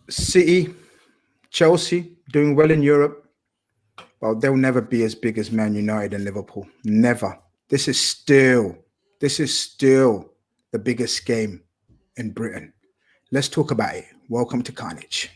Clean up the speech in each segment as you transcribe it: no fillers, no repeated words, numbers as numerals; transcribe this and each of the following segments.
City, Chelsea doing well in Europe, but they'll never be as big as Man United and Liverpool. Never. This is still the biggest game in Britain. Let's talk about it. Welcome to Khanage.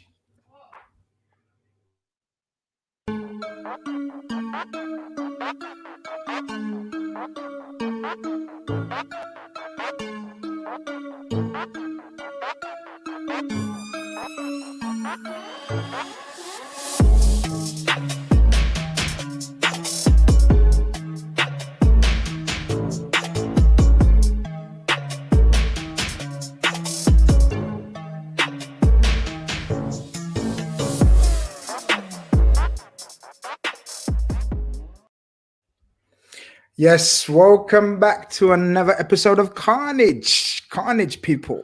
Yes, welcome back to another episode of Khanage. Khanage, people.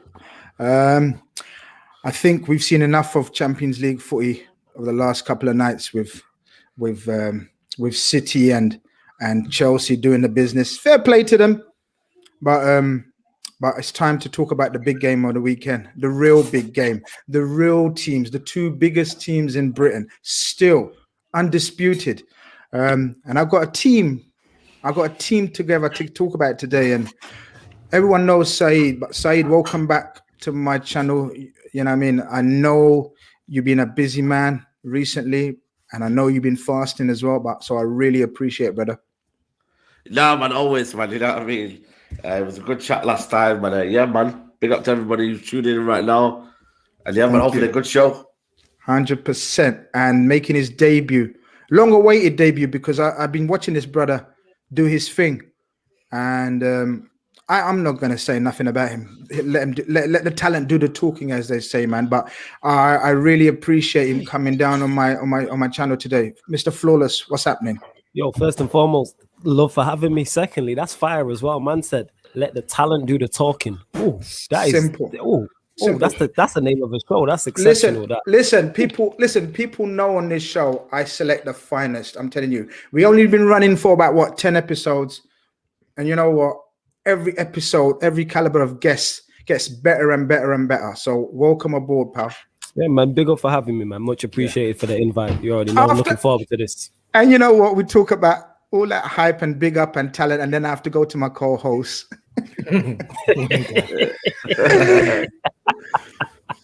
I think we've seen enough of Champions League footy over the last couple of nights with City and Chelsea doing the business. Fair play to them, but it's time to talk about the big game of the weekend, the real big game, the real teams, the two biggest teams in Britain, still undisputed. And I've got a team together to talk about it today, and everyone knows Saeed, but Saeed, welcome back to my channel. You know what I mean? I know you've been a busy man recently, and I know you've been fasting as well, but so I really appreciate it, brother. No, man, always, man. You know what I mean? It was a good chat last time, man. Yeah, man. Big up to everybody who's tuning in right now. And yeah, man, hopefully a good show. 100%. And making his debut, long-awaited debut, because I've been watching this brother do his thing, and I'm not going to say nothing about him. Let the talent do the talking, as they say, man. But I really appreciate him coming down on my channel today. Mr. Flawless, what's happening? Yo, first and foremost, love for having me. Secondly, that's fire as well. Man said, let the talent do the talking. Oh, that is simple. That's the name of the show. That's exceptional. Listen, people know on this show I select the finest. I'm telling you. We only been running for about 10 episodes. And you know what? Every episode, every caliber of guests gets better and better and better. So welcome aboard, pal. Yeah, man. Big up for having me, man. Much appreciated for the invite. You already know. I'm looking forward to this. And you know what? We talk about all that hype and big up and talent, and then I have to go to my co-host.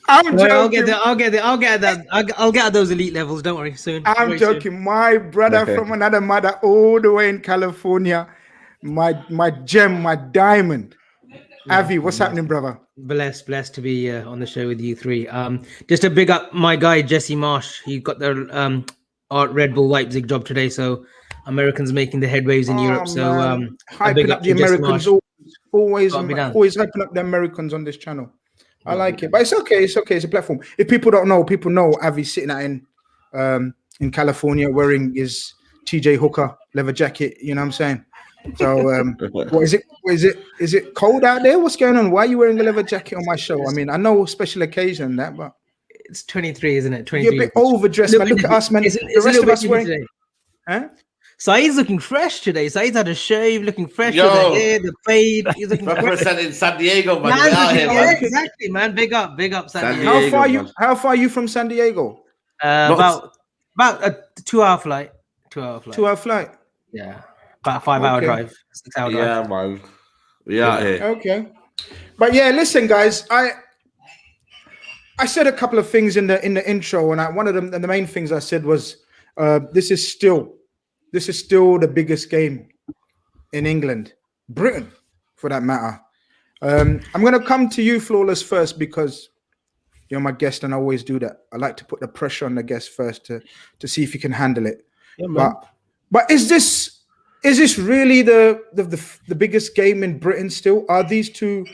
I'll get at those elite levels. Don't worry, soon. I'm joking. Soon. My brother from another mother, all the way in California, my gem, my diamond. Yeah, Avi, what's happening, brother? Blessed to be on the show with you three. Just to big up my guy Jesse Marsh. He got the Red Bull Leipzig job today, so Americans making the headwaves in Europe. So hyping up the Americans, always hyping up the Americans on this channel. I like it, but it's okay. It's a platform. If people don't know, people know Avi's sitting out in California wearing his TJ Hooker leather jacket. You know what I'm saying? So, what is it? Is it cold out there? What's going on? Why are you wearing a leather jacket on my show? I mean, I know special occasion that, but it's 23, isn't it? 23. You're a bit overdressed, man. Look at us, man. The rest of us wearing. Today. Huh? Saeed's looking fresh today. Saeed's had a shave, looking fresh with the hair, the fade. He's looking representing San Diego, man. Exactly, man. Big up San Diego. How far are you from San Diego? About a 2-hour flight. 2-hour flight. Yeah, about a 5-hour drive. 6-hour drive. Yeah, man. We are here. Okay, but yeah, listen, guys. I said a couple of things in the intro, and one of them, and the main things I said was, this is still the biggest game in England, Britain, for that matter. I'm going to come to you, Flawless, first, because you're my guest, and I always do that. I like to put the pressure on the guest first to see if you can handle it. Yeah, but is this really the biggest game in Britain still? Are these two?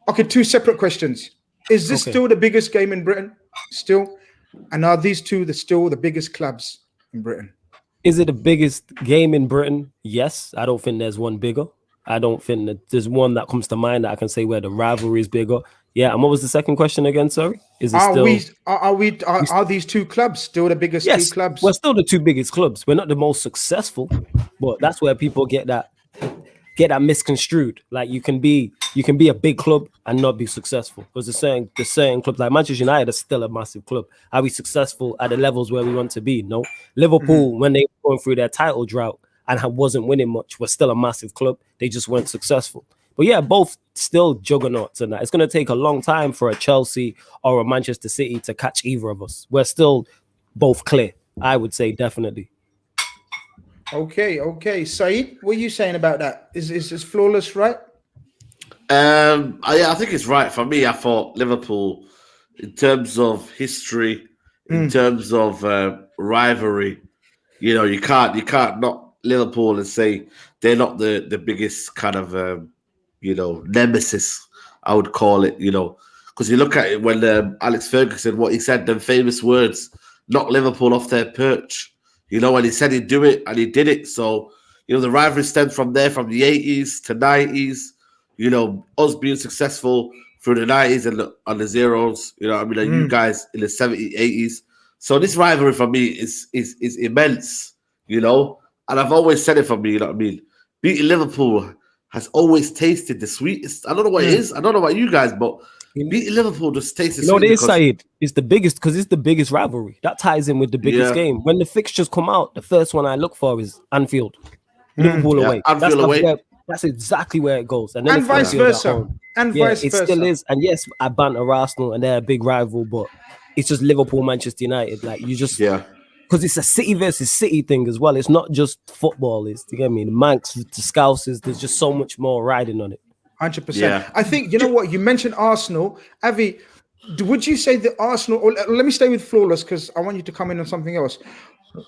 Okay, two separate questions. Is this still the biggest game in Britain? Still? And are these two still the biggest clubs in Britain? Is it the biggest game in Britain? Yes. I don't think there's one bigger. I don't think that there's one that comes to mind that I can say where the rivalry is bigger. Yeah. And what was the second question again? Sorry. Is it are these two clubs still the biggest two clubs? We're still the two biggest clubs. We're not the most successful, but that's where people get get that misconstrued. Like you can be a big club and not be successful, because the certain clubs like Manchester United are still a massive club. Are we successful at the levels where we want to be? No. Liverpool, when they were going through their title drought and wasn't winning much, was still a massive club. They just weren't successful. But yeah, both still juggernauts, and that it's going to take a long time for a Chelsea or a Manchester City to catch either of us. We're still both clear, I would say, definitely. Okay. Saeed, what are you saying about that? Is Flawless right? I think it's right. For me, I thought Liverpool, in terms of history, in terms of rivalry, you can't knock Liverpool and say they're not the biggest kind of nemesis, I would call it, because you look at it when Alex Ferguson, what he said, them famous words, knock Liverpool off their perch, and he said he'd do it, and he did it. So, the rivalry stems from there, from the 80s to 90s, us being successful through the 90s and on the zeros, and you guys in the 70s, 80s. So this rivalry for me is immense, and I've always said it for me, beating Liverpool has always tasted the sweetest. I don't know what it is. I don't know about you guys, but beating Liverpool just tastes the sweetest. What it is, Saeed? It's the biggest, because it's the biggest rivalry. That ties in with the biggest game. When the fixtures come out, the first one I look for is Anfield. Liverpool away. Anfield away. That's exactly where it goes. And then vice versa. And vice versa. It still is. And yes, I banter Arsenal and they're a big rival, but it's just Liverpool, Manchester United. Like you just... Yeah. Because it's a City versus City thing as well. It's not just football. It's, you get me? The Manx, the Scousers, there's just so much more riding on it. 100%. Yeah. I think, you know what? You mentioned Arsenal. Avi, would you say the Arsenal... Or let me stay with Flawless because I want you to come in on something else.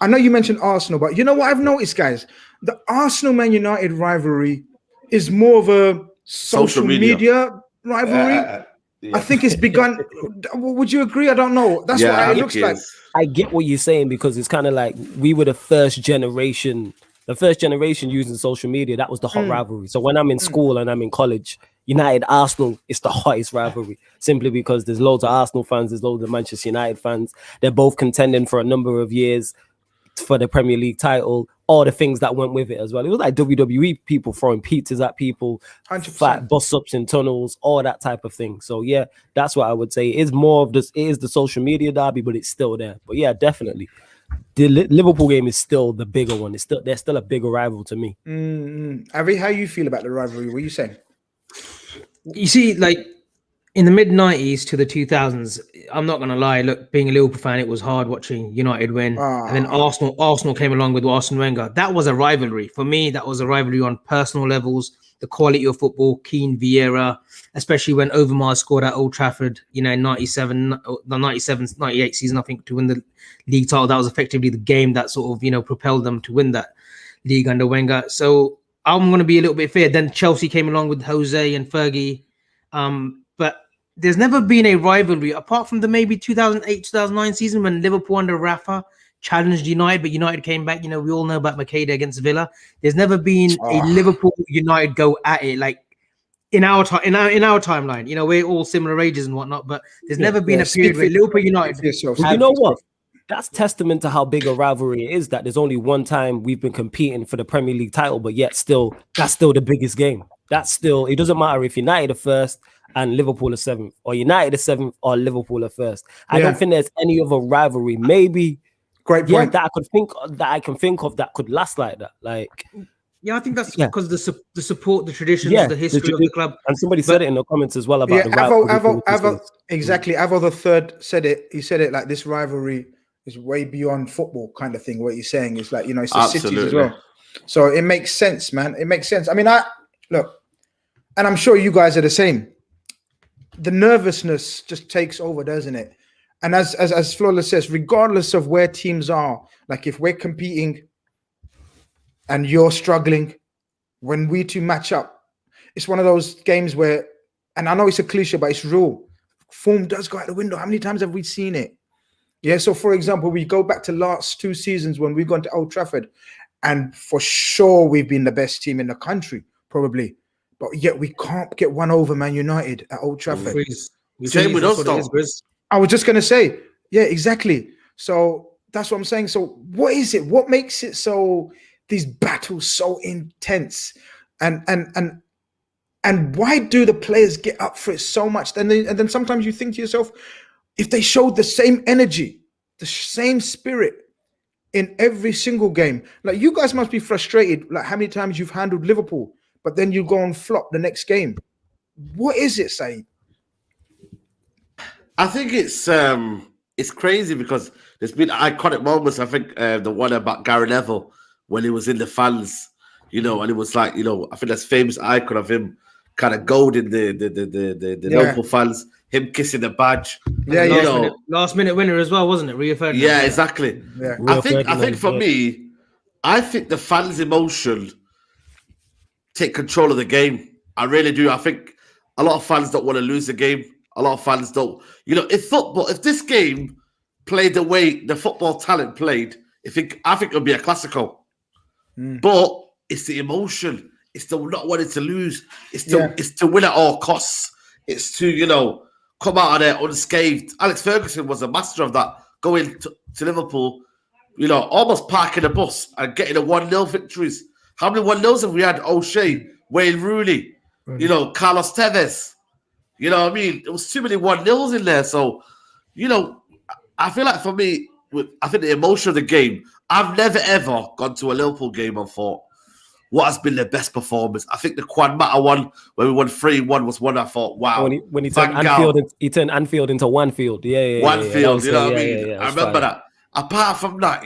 I know you mentioned Arsenal, but you know what I've noticed, guys? The Arsenal-Man United rivalry is more of a social media rivalry. Yeah. I think it's begun. Would you agree? I don't know. That's what it looks like. I get what you're saying, because it's kind of like we were the first generation using social media. That was the hot rivalry. So when I'm in school and I'm in college, United Arsenal is the hottest rivalry, simply because there's loads of Arsenal fans, there's loads of Manchester United fans. They're both contending for a number of years for the Premier League title, all the things that went with it as well. It was like WWE people throwing pizzas at people, 100%. Fat bus ups in tunnels, all that type of thing. So yeah, that's what I would say. It's more of this. It is the social media derby, but it's still there. But yeah, definitely, the Liverpool game is still the bigger one. They're still a bigger rival to me. Avi, how you feel about the rivalry? What are you saying? You see, like in the mid-90s to the 2000s, I'm not going to lie, look, being a Liverpool fan, it was hard watching United win. And then Arsenal came along with Arsene Wenger. That was a rivalry. For me, that was a rivalry on personal levels, the quality of football, Keane, Vieira, especially when Overmars scored at Old Trafford, 97, 98 season, I think, to win the league title. That was effectively the game that sort of, propelled them to win that league under Wenger. So I'm going to be a little bit fair. Then Chelsea came along with Jose and Fergie. But there's never been a rivalry apart from the maybe 2008, 2009 season when Liverpool under Rafa challenged United, but United came back. We all know about Makeda against Villa. There's never been a Liverpool United go at it like in our timeline. We're all similar ages and whatnot, but there's never been a period where Liverpool United. You know what? That's testament to how big a rivalry it is, that there's only one time we've been competing for the Premier League title, but yet that's still the biggest game. It doesn't matter if United are first and Liverpool are seventh, or United are seventh, or Liverpool are first. I don't think there's any other rivalry. Maybe great point that I can think of that could last like that. Like, I think that's because the support, the traditions, the history of the club. And somebody said it in the comments as well about the rivalry. Avo the third said it. He said it like this rivalry is way beyond football kind of thing. What he's saying is like, it's the cities as well. So it makes sense, man. It makes sense. I mean, look, and I'm sure you guys are the same. The nervousness just takes over, doesn't it? And as Flawless says, regardless of where teams are, like if we're competing and you're struggling, when we two match up, it's one of those games where, and I know it's a cliche, but it's real. Form does go out the window. How many times have we seen it? Yeah. So for example, we go back to last 2 seasons when we've gone to Old Trafford, and for sure we've been the best team in the country, probably. But yet we can't get one over Man United at Old Trafford. Same with us, though. I was just going to say, yeah, exactly. So that's what I'm saying. So what is it? What makes it so, these battles so intense? And why do the players get up for it so much? And then sometimes you think to yourself, if they showed the same energy, the same spirit in every single game, like you guys must be frustrated, like how many times you've handled Liverpool, but then you go and flop the next game. What is it, Saeed? I think it's crazy because there's been iconic moments. I think the one about Gary Neville when he was in the fans, and it was like, I think that's famous icon of him kind of goading the Liverpool fans, him kissing the badge. Yeah, last minute winner as well, wasn't it? Rio Ferdinand. Yeah, exactly. Yeah. I think for me, I think the fans' emotion take control of the game. I really do. I think a lot of fans don't want to lose the game. A lot of fans don't. If football, if this game played the way the football talent played, I think it would be a classical. But it's the emotion. It's the not wanting to lose. It's to win at all costs. It's to, come out of there unscathed. Alex Ferguson was a master of that, going to Liverpool, almost parking a bus and getting a 1-0 victories. How many 1-0s have we had? O'Shea, Wayne Rooney, Carlos Tevez. You know what I mean? There was too many 1-0s in there. So, I feel like for me, I think the emotion of the game, I've never, ever gone to a Liverpool game and thought, what has been their best performance? I think the Quan Mata one, when we won 3-1, was one I thought, wow. When he turned Anfield into one field. Yeah. One field, you know what I mean? I remember that. Apart from that,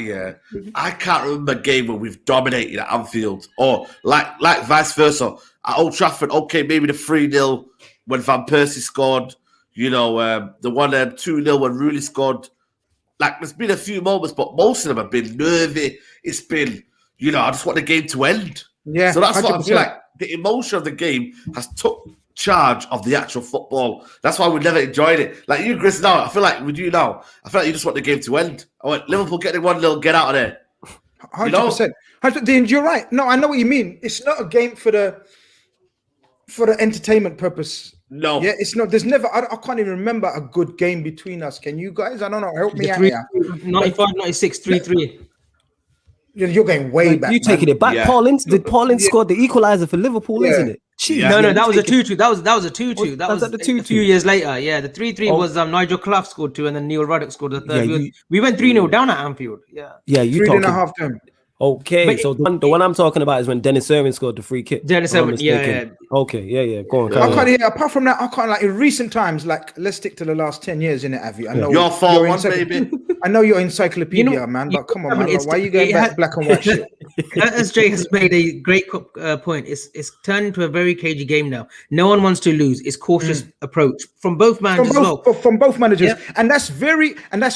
I can't remember a game where we've dominated at Anfield. Or like vice versa. At Old Trafford, okay, maybe the 3-0 when Van Persie scored. The one 2-0 when Rooney scored. Like, there's been a few moments, but most of them have been nervy. It's been, I just want the game to end. Yeah. So that's 100%. What I feel like. The emotion of the game has took charge of the actual football. That's why we never enjoyed it. Like you, Grizz, now, I feel like with you now, I feel like you just want the game to end. I want Liverpool getting 1-0, get out of there. 100%. 100%. You're right. No, I know what you mean. It's not a game for the entertainment purpose. No. Yeah, it's not. There's never. I can't even remember a good game between us. Can you guys? I don't know. Help me out here. 95, 96, 3-3. You're going way back. You taking it back, yeah. Did Paulin score the equalizer for Liverpool, isn't it? No, that was a 2-2. That was a 2-2. That was the 2-2. A few years later. Yeah, the 3-3 was Nigel Clough scored 2, and then Neil Ruddock scored the third. We went 3-0 down at Anfield. Yeah, you 3.5 time. Okay, so the one I'm talking about is when Dennis Irwin scored the free kick. Dennis Irwin, yeah. Okay, yeah. Go on. I can't hear. Apart from that, I can't, like, in recent times, like, let's stick to the last 10 years, innit, Avi? I know your 4-1, baby. I know you're encyclopedia, man, but come on, man. Like, why are you going back black and white shit? SJ has made a great point. It's turned into a very cagey game now. No one wants to lose. It's cautious approach from both managers. From both managers. Yeah. And that's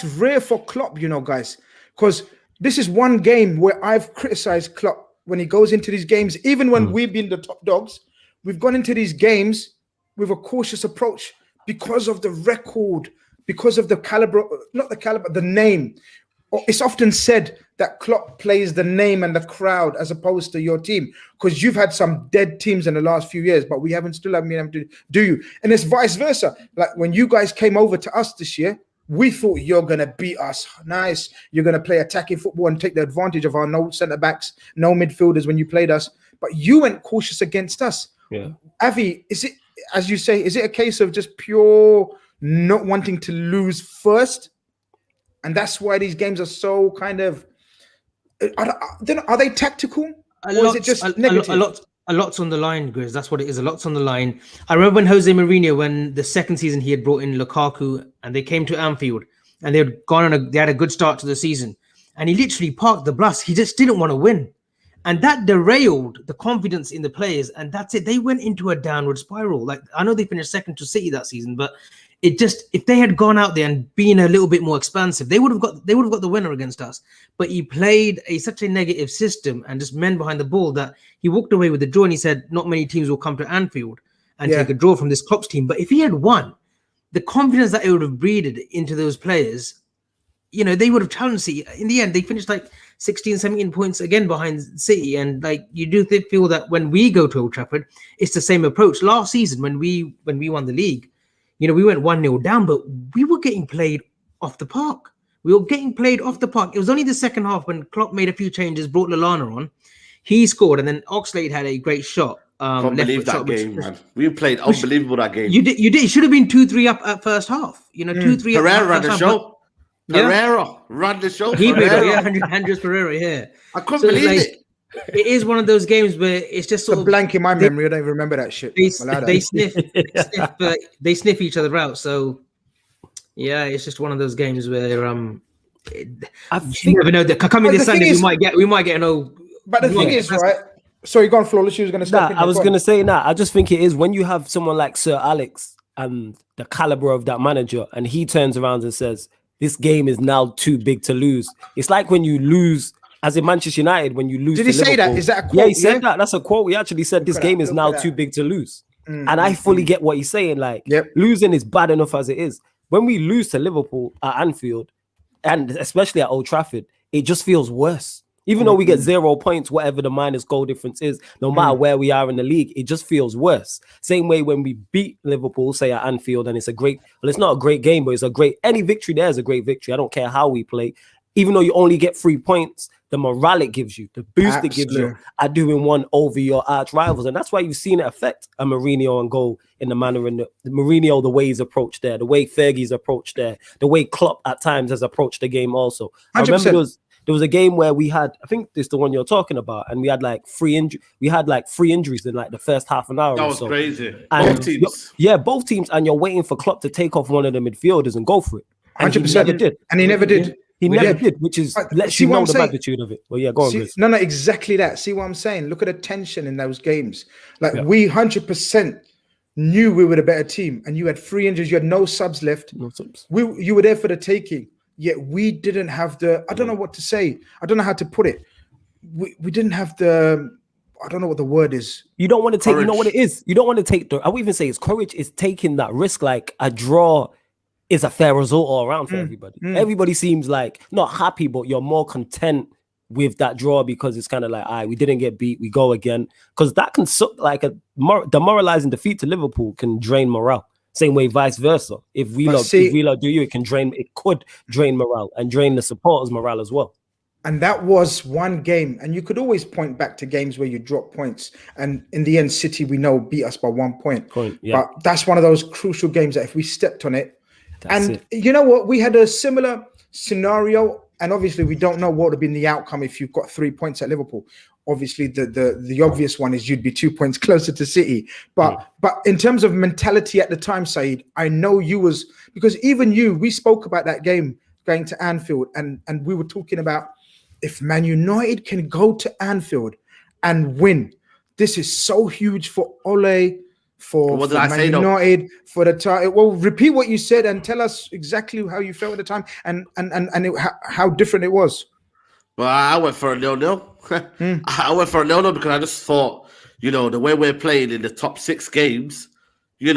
rare for Klopp, guys. Because this is one game where I've criticized Klopp when he goes into these games, even when we've been the top dogs, we've gone into these games with a cautious approach because of the record, because of the the name. It's often said that Klopp plays the name and the crowd as opposed to your team, because you've had some dead teams in the last few years, but we still haven't been able to do you. And it's vice versa. Like when you guys came over to us this year, we thought you're going to beat us. Nice. You're going to play attacking football and take the advantage of our no centre-backs, no midfielders when you played us. But you went cautious against us. Yeah. Avi, is it, as you say, is it a case of just pure not wanting to lose first? And that's why these games are so kind of... Are they tactical? Or is it just negative? A lot's on the line, Grizz. That's what it is. A lot's on the line. I remember when Jose Mourinho, when the second season he had brought in Lukaku, and they came to Anfield, and they had a good start to the season, and he literally parked the bus. He just didn't want to win, and that derailed the confidence in the players. And that's it. They went into a downward spiral. Like, I know they finished second to City that season, but it just, if they had gone out there and been a little bit more expansive, they would have got the winner against us. But he played such a negative system and just men behind the ball that he walked away with the draw, and he said not many teams will come to Anfield and take a draw from this Klopp's team. But if he had won, the confidence that it would have breeded into those players, they would have challenged City. In the end, they finished like 16, 17 points again behind City. And like, you do feel that when we go to Old Trafford, it's the same approach. Last season, when we won the league, we went 1-0 down, but we were getting played off the park. It was only the second half when Klopp made a few changes, brought Lallana on. He scored, and then Oxlade had a great shot. Can't believe that game, man. We played unbelievable that game. You did. It should have been 2-3 up at first half. 2-3 up. Pereira ran the show. Pereira ran the show. He made it. Andres Pereira. Yeah. I couldn't believe it. It is one of those games where it's just sort of blank in my memory. I don't even remember that shit. They sniff each other out. So yeah, it's just one of those games where you never know that coming this Sunday we might get an old. But the thing is, right? Sorry, go on, Flawless. She was going to stop. I was going to say, I just think it is when you have someone like Sir Alex and the caliber of that manager, and he turns around and says, "This game is now too big to lose." It's like when you lose, as in Manchester United, when you lose. Did he say that? Is that a quote? Yeah, he said that. That's a quote. He actually said this game is now too big to lose, and I fully get what he's saying. Like, losing is bad enough as it is. When we lose to Liverpool at Anfield, and especially at Old Trafford, it just feels worse. Even though we get 0 points, whatever the minus goal difference is, no matter where we are in the league, it just feels worse. Same way when we beat Liverpool, say at Anfield, and it's it's not a great game, but it's any victory there is a great victory. I don't care how we play. Even though you only get 3 points, the morale it gives you, the boost it gives you, are doing one over your arch rivals. And that's why you've seen it affect a Mourinho and goal in the manner in the Mourinho, the way he's approached there, the way Fergie's approached there, the way Klopp at times has approached the game also. 100%. I remember there was a game where we had, I think this is the one you're talking about, and we had like 3 injuries in like the first half an hour. That was crazy. And both teams. Yeah, both teams, and you're waiting for Klopp to take off one of the midfielders and go for it. And 100%. He never did. And he never did. He never did, which is lets you know the magnitude of it. Well, yeah, go on. No, exactly that. See what I'm saying? Look at the tension in those games. Like we 100% knew we were the better team, and you had 3 injuries, you had no subs left. No subs. You were there for the taking. Yet we didn't have I don't know what to say. I don't know how to put it. We didn't have I don't know what the word is. You don't want to take, courage. You know what it is? You don't want to take I would even say it's courage is taking that risk. Like a draw is a fair result all around for everybody. Everybody seems like not happy, but you're more content with that draw because it's kind of like, we didn't get beat, we go again. Because that can like demoralizing defeat to Liverpool can drain morale. Same way, vice versa. If we do you, it could drain morale and drain the supporters' morale as well. And that was one game. And you could always point back to games where you drop points. And in the end, City, we know, beat us by 1 point. But that's one of those crucial games that if we stepped on it. You know what? We had a similar scenario. And obviously, we don't know what would have been the outcome if you've got 3 points at Liverpool. Obviously, the obvious one is you'd be 2 points closer to City. But in terms of mentality at the time, Saeed, I know because even we spoke about that game going to Anfield, and we were talking about if Man United can go to Anfield and win, this is so huge for Ole, for Man United, for the title. Well, repeat what you said and tell us exactly how you felt at the time and how different it was. Well, I went for a 0-0. I went for a 0-0 because I just thought, the way we're playing in the top 6 games, it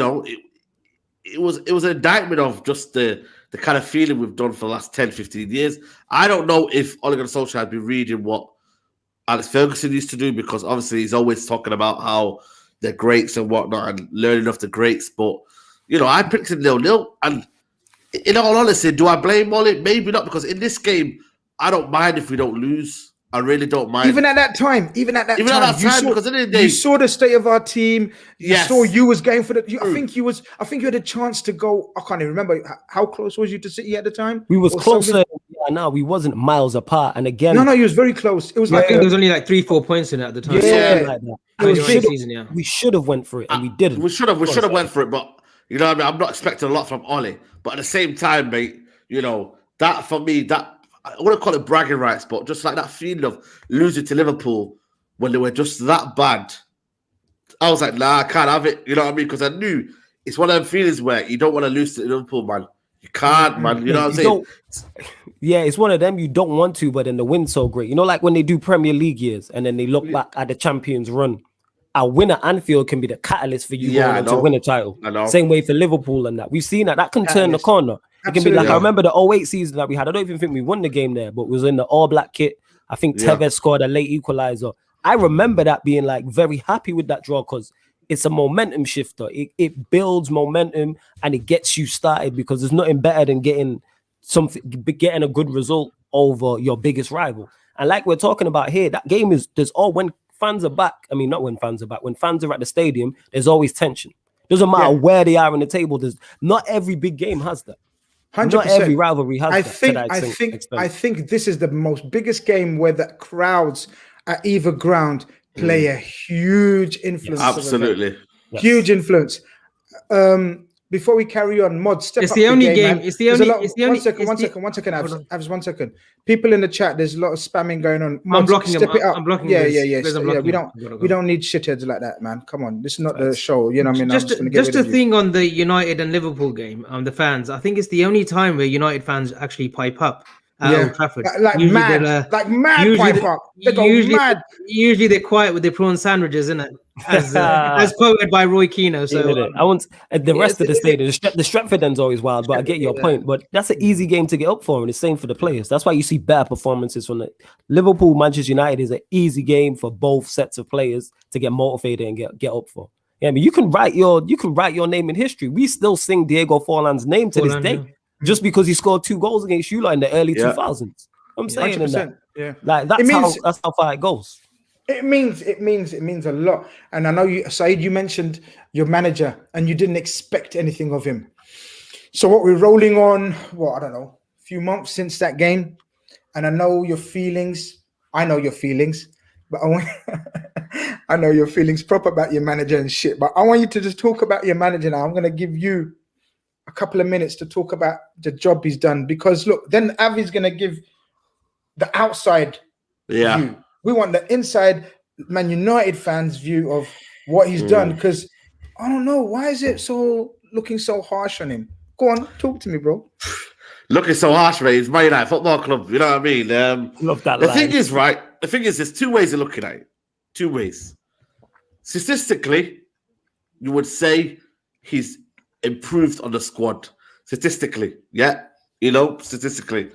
was an indictment of just the kind of feeling we've done for the last 10, 15 years. I don't know if Ole Gunnar Solskjaer has been reading what Alex Ferguson used to do, because obviously he's always talking about how they're greats and whatnot and learning off the greats. But, I picked it 0-0. And in all honesty, do I blame Ole? Maybe not, because in this game, I don't mind if we don't lose. I really don't mind. Even at that time, you saw the state of our team. You saw you was going for the. I think you had a chance to go. I can't even remember how close was you to City at the time. We was closer. Yeah, we wasn't miles apart. And again, no, you was very close. It was there was only like 3-4 points in it at the time. Yeah, like that. We should have went for it, and we didn't. We should have went for it, but what I mean. I'm not expecting a lot from Ole. But at the same time, mate, that for me, I wouldn't call it bragging rights, but just like that feeling of losing to Liverpool when they were just that bad. I was like, nah, I can't have it. You know what I mean? Because I knew it's one of them feelings where you don't want to lose to Liverpool, man. You can't, man. You know what I'm saying? Yeah, it's one of them you don't want to, but then the win's so great. Like when they do Premier League years and then they look back at the Champions run. A win at Anfield can be the catalyst for you going to win a title. Same way for Liverpool and that. We've seen that can turn the corner. It can be like, I remember the 08 season that we had. I don't even think we won the game there, but it was in the all-black kit. I think Tevez scored a late equalizer. I remember that being like very happy with that draw because it's a momentum shifter. It builds momentum and it gets you started because there's nothing better than getting a good result over your biggest rival. And like we're talking about here, that game is fans are back, I mean, not when fans are back, when fans are at the stadium, there's always tension. Doesn't matter where they are in the table. There's not every big game has that. 100%. Not every rivalry has I think this is the most biggest game where the crowds at either ground play a huge influence. Yes. Absolutely. Huge influence. Before we carry on, Mod, step it's up the only game. Man. It's the only. It's the only. One second. Avs, 1 second. People in the chat, there's a lot of spamming going on. Mod, I'm blocking step them. it up. I'm blocking. Yeah. Grizz, We don't need shitheads like that, man. Come on, this is not the show. You know what I mean? Just a thing on the United and Liverpool game. The fans. I think it's the only time where United fans actually pipe up. Old Trafford. Like mad pipe up. They go mad. Usually they're quiet with their prawn sandwiches, isn't it? As quoted by Roy Keane. So I want the rest of the stadium. The Stratford end's always wild, but I get your point. But that's an easy game to get up for, and the same for the players. That's why you see better performances from the Liverpool. Manchester United is an easy game for both sets of players to get motivated and get up for. Yeah, I mean, you can write your name in history. We still sing Diego Forlan's name to this day. Yeah. Just because he scored 2 goals against you in the early 2000s. I'm saying that. Yeah. Like that's how far it goes. It means a lot. And I know you, Saeed, you mentioned your manager and you didn't expect anything of him. So what we're rolling on, I don't know, a few months since that game. And I know your feelings. I know your feelings, but I know your feelings proper about your manager and shit. But I want you to just talk about your manager now. I'm going to give you a couple of minutes to talk about the job he's done, because look, then Avi's going to give the outside view. We want the inside Man United fans view of what he's done, because I don't know, why is it looking so harsh on him? Go on, talk to me, bro. Looking so harsh, mate. It's Man United Football Club. You know what I mean? Love that. The thing is, there's 2 ways of looking at it. 2 ways. Statistically, you would say he's improved on the squad. Statistically, statistically.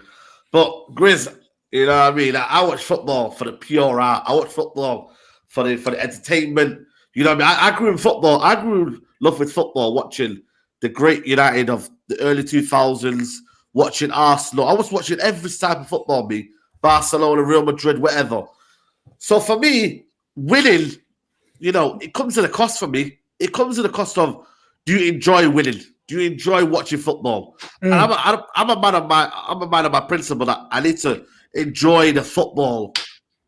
But Grizz, you know what I mean? I watch football for the pure art. I watch football for the entertainment. You know what I mean? I grew in football. I grew in love with football, watching the great United of the early 2000s, watching Arsenal. I was watching every type of football, Barcelona, Real Madrid, whatever. So for me, winning, it comes at a cost for me. It comes at the cost of, do you enjoy winning? Do you enjoy watching football? And I'm a man of my principle that I need to enjoy the football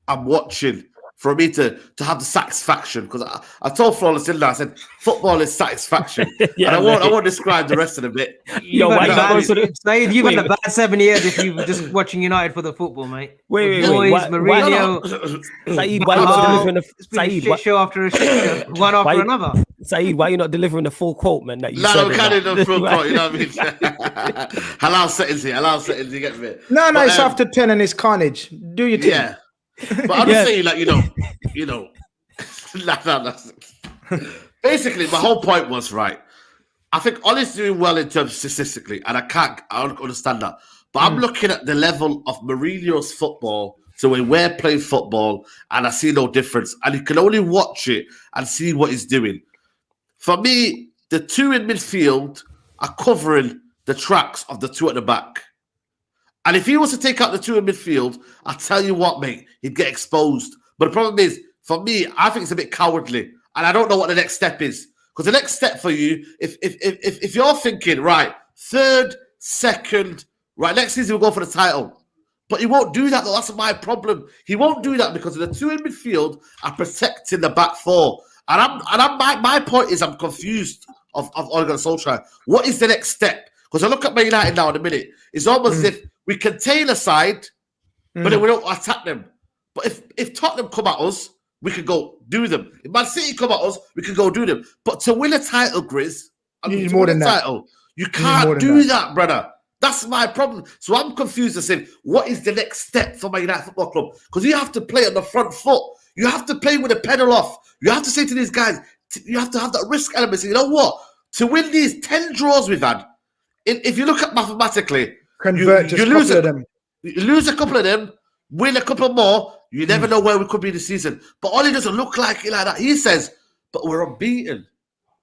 I'm watching for me to have the satisfaction. Because I told Flawless in there, I said, football is satisfaction. And I won't describe the rest of the bit. Saeed, you've had a bad 7 years if you were just watching United for the football, mate. Wait. Mourinho. Saeed, why are you not delivering a shit show after a shit show, one after another? Saeed, why are you not delivering the full quote, man? That you said. No, can't do the full quote, you know what I mean? Halal settings, you get me? No, it's after 10 and it's Khanage. Do your thing. Yeah. But I'm just saying, basically, my whole point was, right, I think Ollie's doing well in terms of statistically, and I don't understand that. But I'm looking at the level of Mourinho's football to when we're playing football, and I see no difference. And you can only watch it and see what he's doing. For me, the 2 in midfield are covering the tracks of the 2 at the back. And if he was to take out the 2 in midfield, I tell you what, mate, he'd get exposed. But the problem is, for me, I think it's a bit cowardly. And I don't know what the next step is. Because the next step for you, if you're thinking, right, 3rd, 2nd, right, next season we'll go for the title. But he won't do that, though. That's my problem. He won't do that because the 2 in midfield are protecting the back 4. And my point is I'm confused of Ole Gunnar Solskjaer. What is the next step? Because I look at Man United now in a minute. It's almost as if we contain a side, but then we don't attack them. But if Tottenham come at us, we can go do them. If Man City come at us, we can go do them. But to win a title, Grizz, you need more than that. You can't do that, brother. That's my problem. So I'm confused as saying, what is the next step for Man United Football Club? Because you have to play on the front foot. You have to play with the pedal off. You have to say to these guys, you have to have that risk element. So you know what? To win these 10 draws we've had, if you look at mathematically, convert you lose a couple of them, win a couple more, you never know where we could be this season. But Ollie doesn't look like it like that. He says, but we're unbeaten.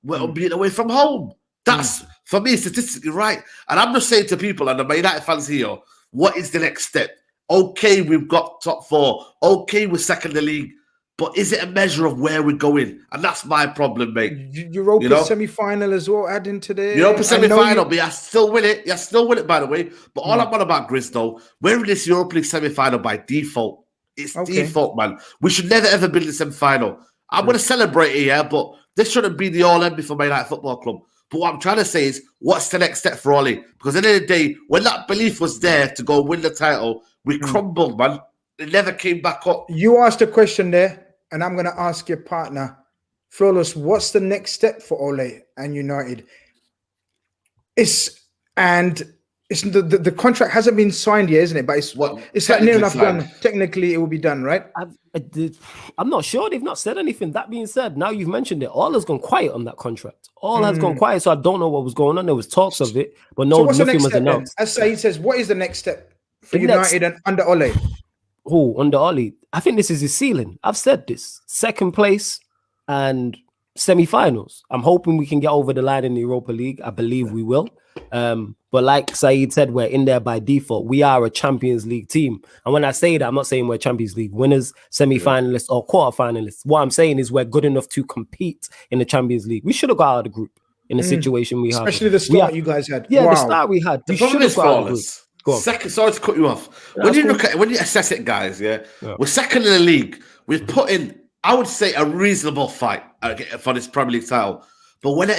We're unbeaten away from home. That's, for me, statistically right. And I'm just saying to people, and the Man United fans here, what is the next step? Okay, we've got top 4. Okay, we're second in the league. but is it a measure of where we're going? And that's my problem, mate. Europa semi-final as well, adding to the Europa semi-final, but I still win it. Yeah, still win it, by the way. But all I'm on about, Grizz, though, we're in this Europa League semi-final by default. It's default, man. We should never, ever be in the semi-final. I'm going to celebrate it, yeah, but this shouldn't be the all-end for Man United Football Club. But what I'm trying to say is, what's the next step for Ollie? Because at the end of the day, when that belief was there to go win the title, we crumbled, man. It never came back up. You asked a question there, and I'm going to ask your partner, Flawless, what's the next step for Ole and United? The contract hasn't been signed yet, isn't it? But it's like near enough done. Technically, it will be done, right? I'm not sure. They've not said anything. That being said, now you've mentioned it. All has gone quiet on that contract. All has gone quiet, so I don't know what was going on. There was talks of it, but nothing was announced. As Saeed says, what is the next step for United and under Ole? Under Ole? I think this is his ceiling. I've said this. Second place and semi-finals. I'm hoping we can get over the line in the Europa League. I believe we will. But like Saeed said, we're in there by default. We are a Champions League team. And when I say that, I'm not saying we're Champions League winners, semi-finalists, or quarter-finalists. What I'm saying is we're good enough to compete in the Champions League. We should have got out of the group in the situation we had. Especially the start you guys had. Yeah, the start we had. The problem is, Flawless. Second, sorry to cut you off. When you assess it, guys, we're second in the league. We've put in, I would say, a reasonable fight for this Premier League title. But when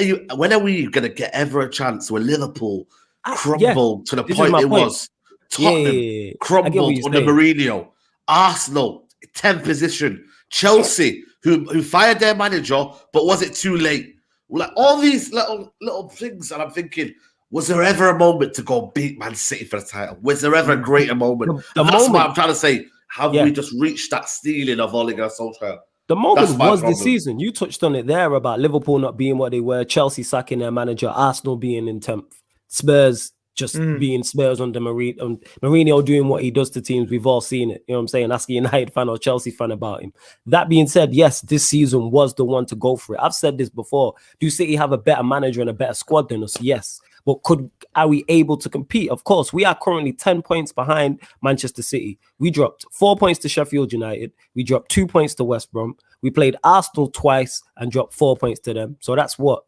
are we going to get ever a chance when Liverpool crumbled to the point it was? Tottenham crumbled under Mourinho. Arsenal, 10th position. Chelsea, who fired their manager, but was it too late? Like all these little things, and I'm thinking, was there ever a moment to go beat Man City for the title? Was there ever a greater moment? That's what I'm trying to say. Have we just reached that ceiling of Ole Gunnar Solskjaer? The moment was the season. You touched on it there about Liverpool not being what they were, Chelsea sacking their manager, Arsenal being in 10th, Spurs just being Spurs under Mourinho doing what he does to teams. We've all seen it. You know what I'm saying? Ask a United fan or Chelsea fan about him. That being said, yes, this season was the one to go for it. I've said this before. Do City have a better manager and a better squad than us? Yes. But are we able to compete? Of course, we are currently 10 points behind Manchester City. We dropped 4 points to Sheffield United. We dropped 2 points to West Brom. We played Arsenal twice and dropped 4 points to them. So that's what?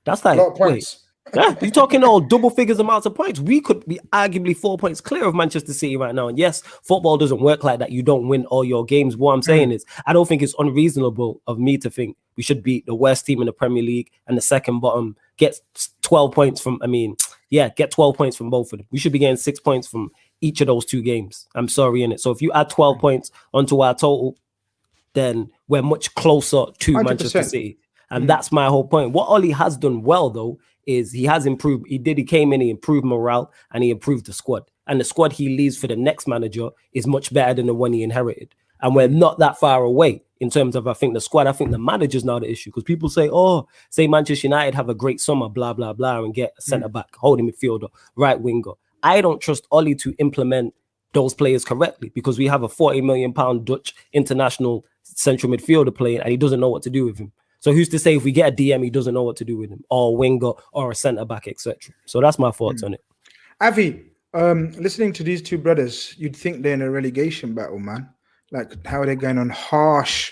That's like, a lot of points. Yeah, you're talking all double figures amounts of points. We could be arguably 4 points clear of Manchester City right now. And yes, football doesn't work like that. You don't win all your games. What I'm saying is, I don't think it's unreasonable of me to think we should beat the worst team in the Premier League and the second bottom get 12 points from, get 12 points from both of them. We should be getting 6 points from each of those two games. I'm sorry, innit? So if you add 12 points onto our total, then we're much closer to 100%. Manchester City. And that's my whole point. What Ole has done well, though, is he has improved. He came in, he improved morale, and he improved the squad. And the squad he leaves for the next manager is much better than the one he inherited. And we're not that far away in terms of, I think, the squad. I think the manager's now the issue, because people say Manchester United have a great summer, blah, blah, blah, and get a centre-back, holding midfielder, right winger. I don't trust Ole to implement those players correctly, because we have a £40 million Dutch international central midfielder playing, and he doesn't know what to do with him. So who's to say if we get a DM, he doesn't know what to do with him, or a winger, or a centre-back, etc. So that's my thoughts on it. Avi, listening to these two brothers, you'd think they're in a relegation battle, man. Like, how are they going on harsh?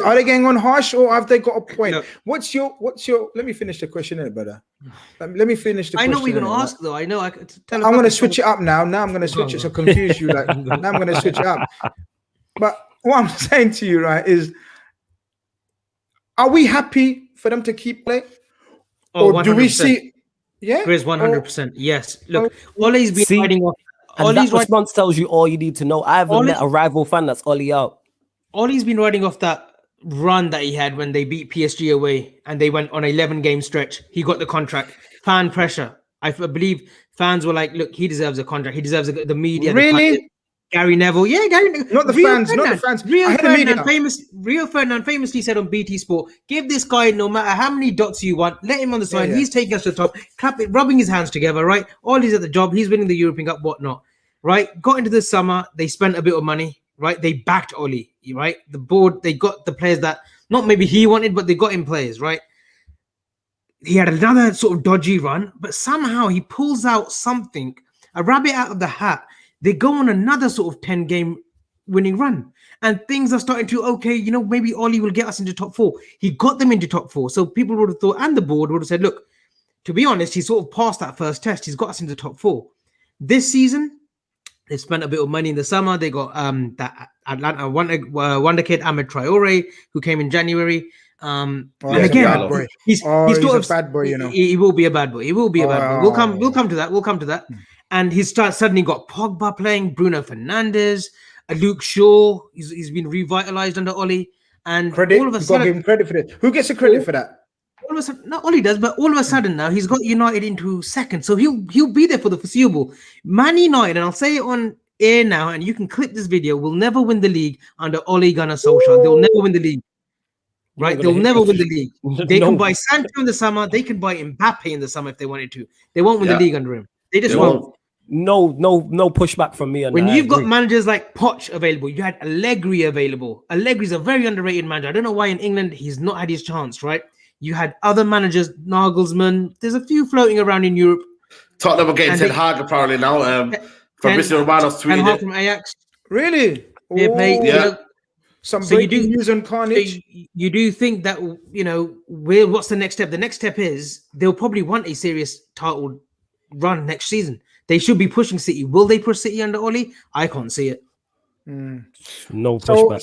Are they going on harsh, or have they got a point? No. What's your? Let me finish the question, there, brother. Let me finish the question. I know we're going to ask, though. I know. I'm going to switch it up now. Now I'm going to switch it to confuse you. Like, now I'm going to switch it up. But what I'm saying to you, right, is, are we happy for them to keep playing? Or 100%. Do we see? Yeah, Grizz, 100%. Yes. Look, Ole's been riding off. And that response tells you all you need to know. I haven't met a rival fan that's Ole out. Ole's been riding off that run that he had when they beat PSG away and they went on an 11-game stretch. He got the contract. Fan pressure. I believe fans were like, look, he deserves a contract. He deserves the media. Really? Gary Neville. Yeah, Gary Neville. Not the fans. Rio Ferdinand famously said on BT Sport, give this guy no matter how many dots you want, let him on the side. Yeah. He's taking us to the top, rubbing his hands together, right? All he's at the job. He's winning the European Cup, whatnot, right? Got into the summer. They spent a bit of money, right? They backed Ole, right? The board, they got the players that not maybe he wanted, but they got him players, right? He had another sort of dodgy run, but somehow he pulls out something, a rabbit out of the hat. They go on another sort of 10-game winning run. And things are starting to, okay, you know, maybe Ollie will get us into top 4. He got them into top 4. So people would have thought, and the board would have said, look, to be honest, he sort of passed that first test. He's got us into top 4. This season, they spent a bit of money in the summer. They got that Atlanta wonder kid, Ahmed Traore, who came in January. And again, he's sort of a bad boy, you know. He will be a bad boy. He will be a bad boy. We'll come to that. We'll come to that. And he's suddenly got Pogba playing, Bruno Fernandes, Luke Shaw. He's been revitalized under Ollie. And all of a sudden, give him credit for it. Who gets the credit for that? All of a sudden, not Ollie does, but all of a sudden now he's got United into second, so he'll be there for the foreseeable. Man United, and I'll say it on air now, and you can clip this video, will never win the league under Ole Gunnar Solskjaer. They'll never win the league. Right? They'll never win the league. They can buy Sancho in the summer. They can buy Mbappe in the summer if they wanted to. They won't win the league under him. They just won't. No pushback from me. When you've got managers like Poch available, you had Allegri available. Allegri's a very underrated manager. I don't know why in England he's not had his chance, right? You had other managers, Nagelsmann. There's a few floating around in Europe. Tottenham are getting Ten Hag apparently now. Fabrizio Romano's tweeted. Ten Hag from Ajax. Really? Yeah, mate. Yeah. You know, some breaking news on Khanage. So you do think that, you know, what's the next step? The next step is they'll probably want a serious title run next season. They should be pushing City. Will they push City under Ollie? I can't see it. No pushback.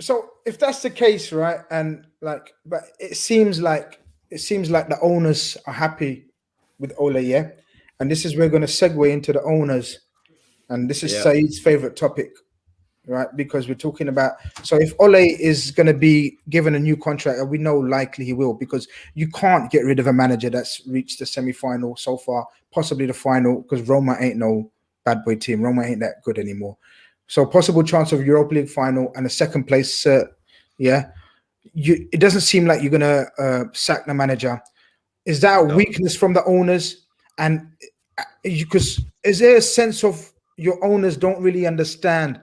So if that's the case, right, and like, but it seems like the owners are happy with Ole, yeah, and this is we're going to segue into the owners, and this is Saeed's favorite topic, right? Because we're talking about, so if Ole is going to be given a new contract, and we know likely he will, because you can't get rid of a manager that's reached the semi-final so far, possibly the final, because Roma ain't no bad boy team. Roma ain't that good anymore. So possible chance of Europa League final and a second place cert. It doesn't seem like you're gonna sack the manager. Is that a weakness from the owners? And because is there a sense of your owners don't really understand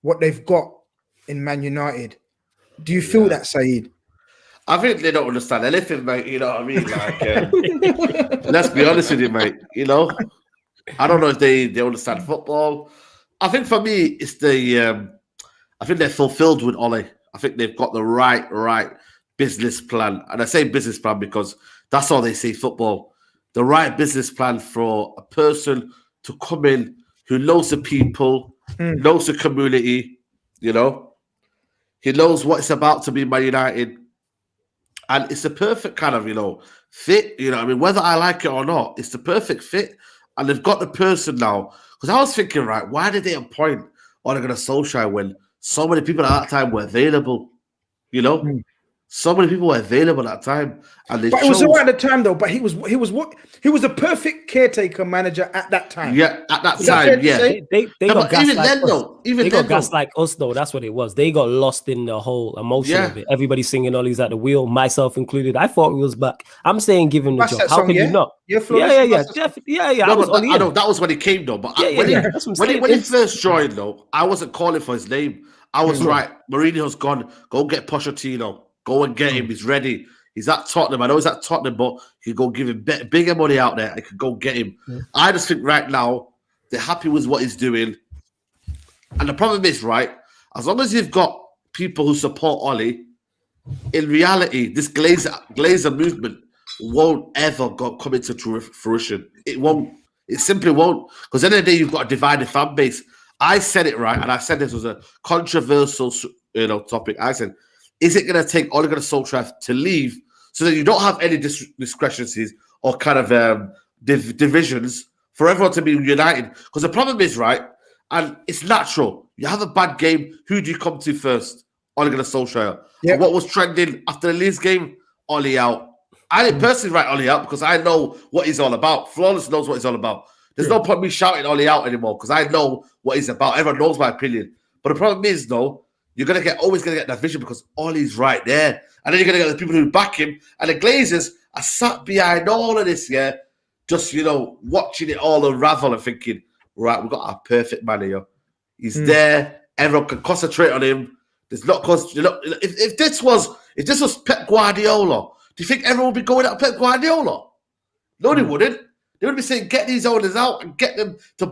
what they've got in Man United? Do you feel that, Saeed? I think they don't understand anything, mate. You know what I mean? Like, let's be honest with you, mate. You know, I don't know if they understand football. I think for me, it's I think they're fulfilled with Ole. I think they've got the right business plan. And I say business plan because that's all they see football. The right business plan for a person to come in who knows the people, knows the community, you know. He knows what it's about to be Man United. And it's the perfect kind of, you know, fit. You know, I mean, whether I like it or not, it's the perfect fit. And they've got the person now. Because I was thinking, right, why did they appoint Ole Gunnar Solskjaer when so many people at that time were available? You know, so many people were available at that time, and but it was all right at the time, though. But he was the perfect caretaker manager at that time. Yeah, at that time, yeah. They got even like then, though. Even they then, got gas like us, though. That's what it was. They got lost in the whole emotion of it. Everybody singing Ollie's at the wheel, myself included. I thought he was back. I'm saying give him the job. How can you not? Yeah. I know that was when he came, though. But when he first joined, though, I wasn't calling for his name. I was right. Mourinho's gone. Go get Pochettino. Go and get him. He's ready. He's at Tottenham. I know he's at Tottenham, but you can go give him bigger money out there. I could go get him. I just think right now they're happy with what he's doing. And the problem is, right, as long as you've got people who support Ollie, in reality, this Glazer movement won't ever come into fruition. It won't. It simply won't. Because at the end of the day, you've got a divided fan base. I said it right, and I said this was a controversial, topic. I said, is it going to take Ole Gunnar Solskjaer to leave so that you don't have any discrepancies or kind of divisions for everyone to be united? Because the problem is, right, and it's natural. You have a bad game. Who do you come to first? Ole Gunnar Solskjaer. Yeah. What was trending after the Leeds game? Ollie out. I didn't personally write Ollie out because I know what he's all about. Flawless knows what he's all about. There's no point me shouting Ollie out anymore because I know what he's about. Everyone knows my opinion. But the problem is, though, you're always gonna get that vision because Ollie's right there. And then you're gonna get the people who back him. And the Glazers are sat behind all of this, just watching it all unravel and thinking, right, we've got our perfect man here. He's there, everyone can concentrate on him. There's not if this was Pep Guardiola, do you think everyone would be going at Pep Guardiola? No, they wouldn't. They would be saying, get these owners out and get them to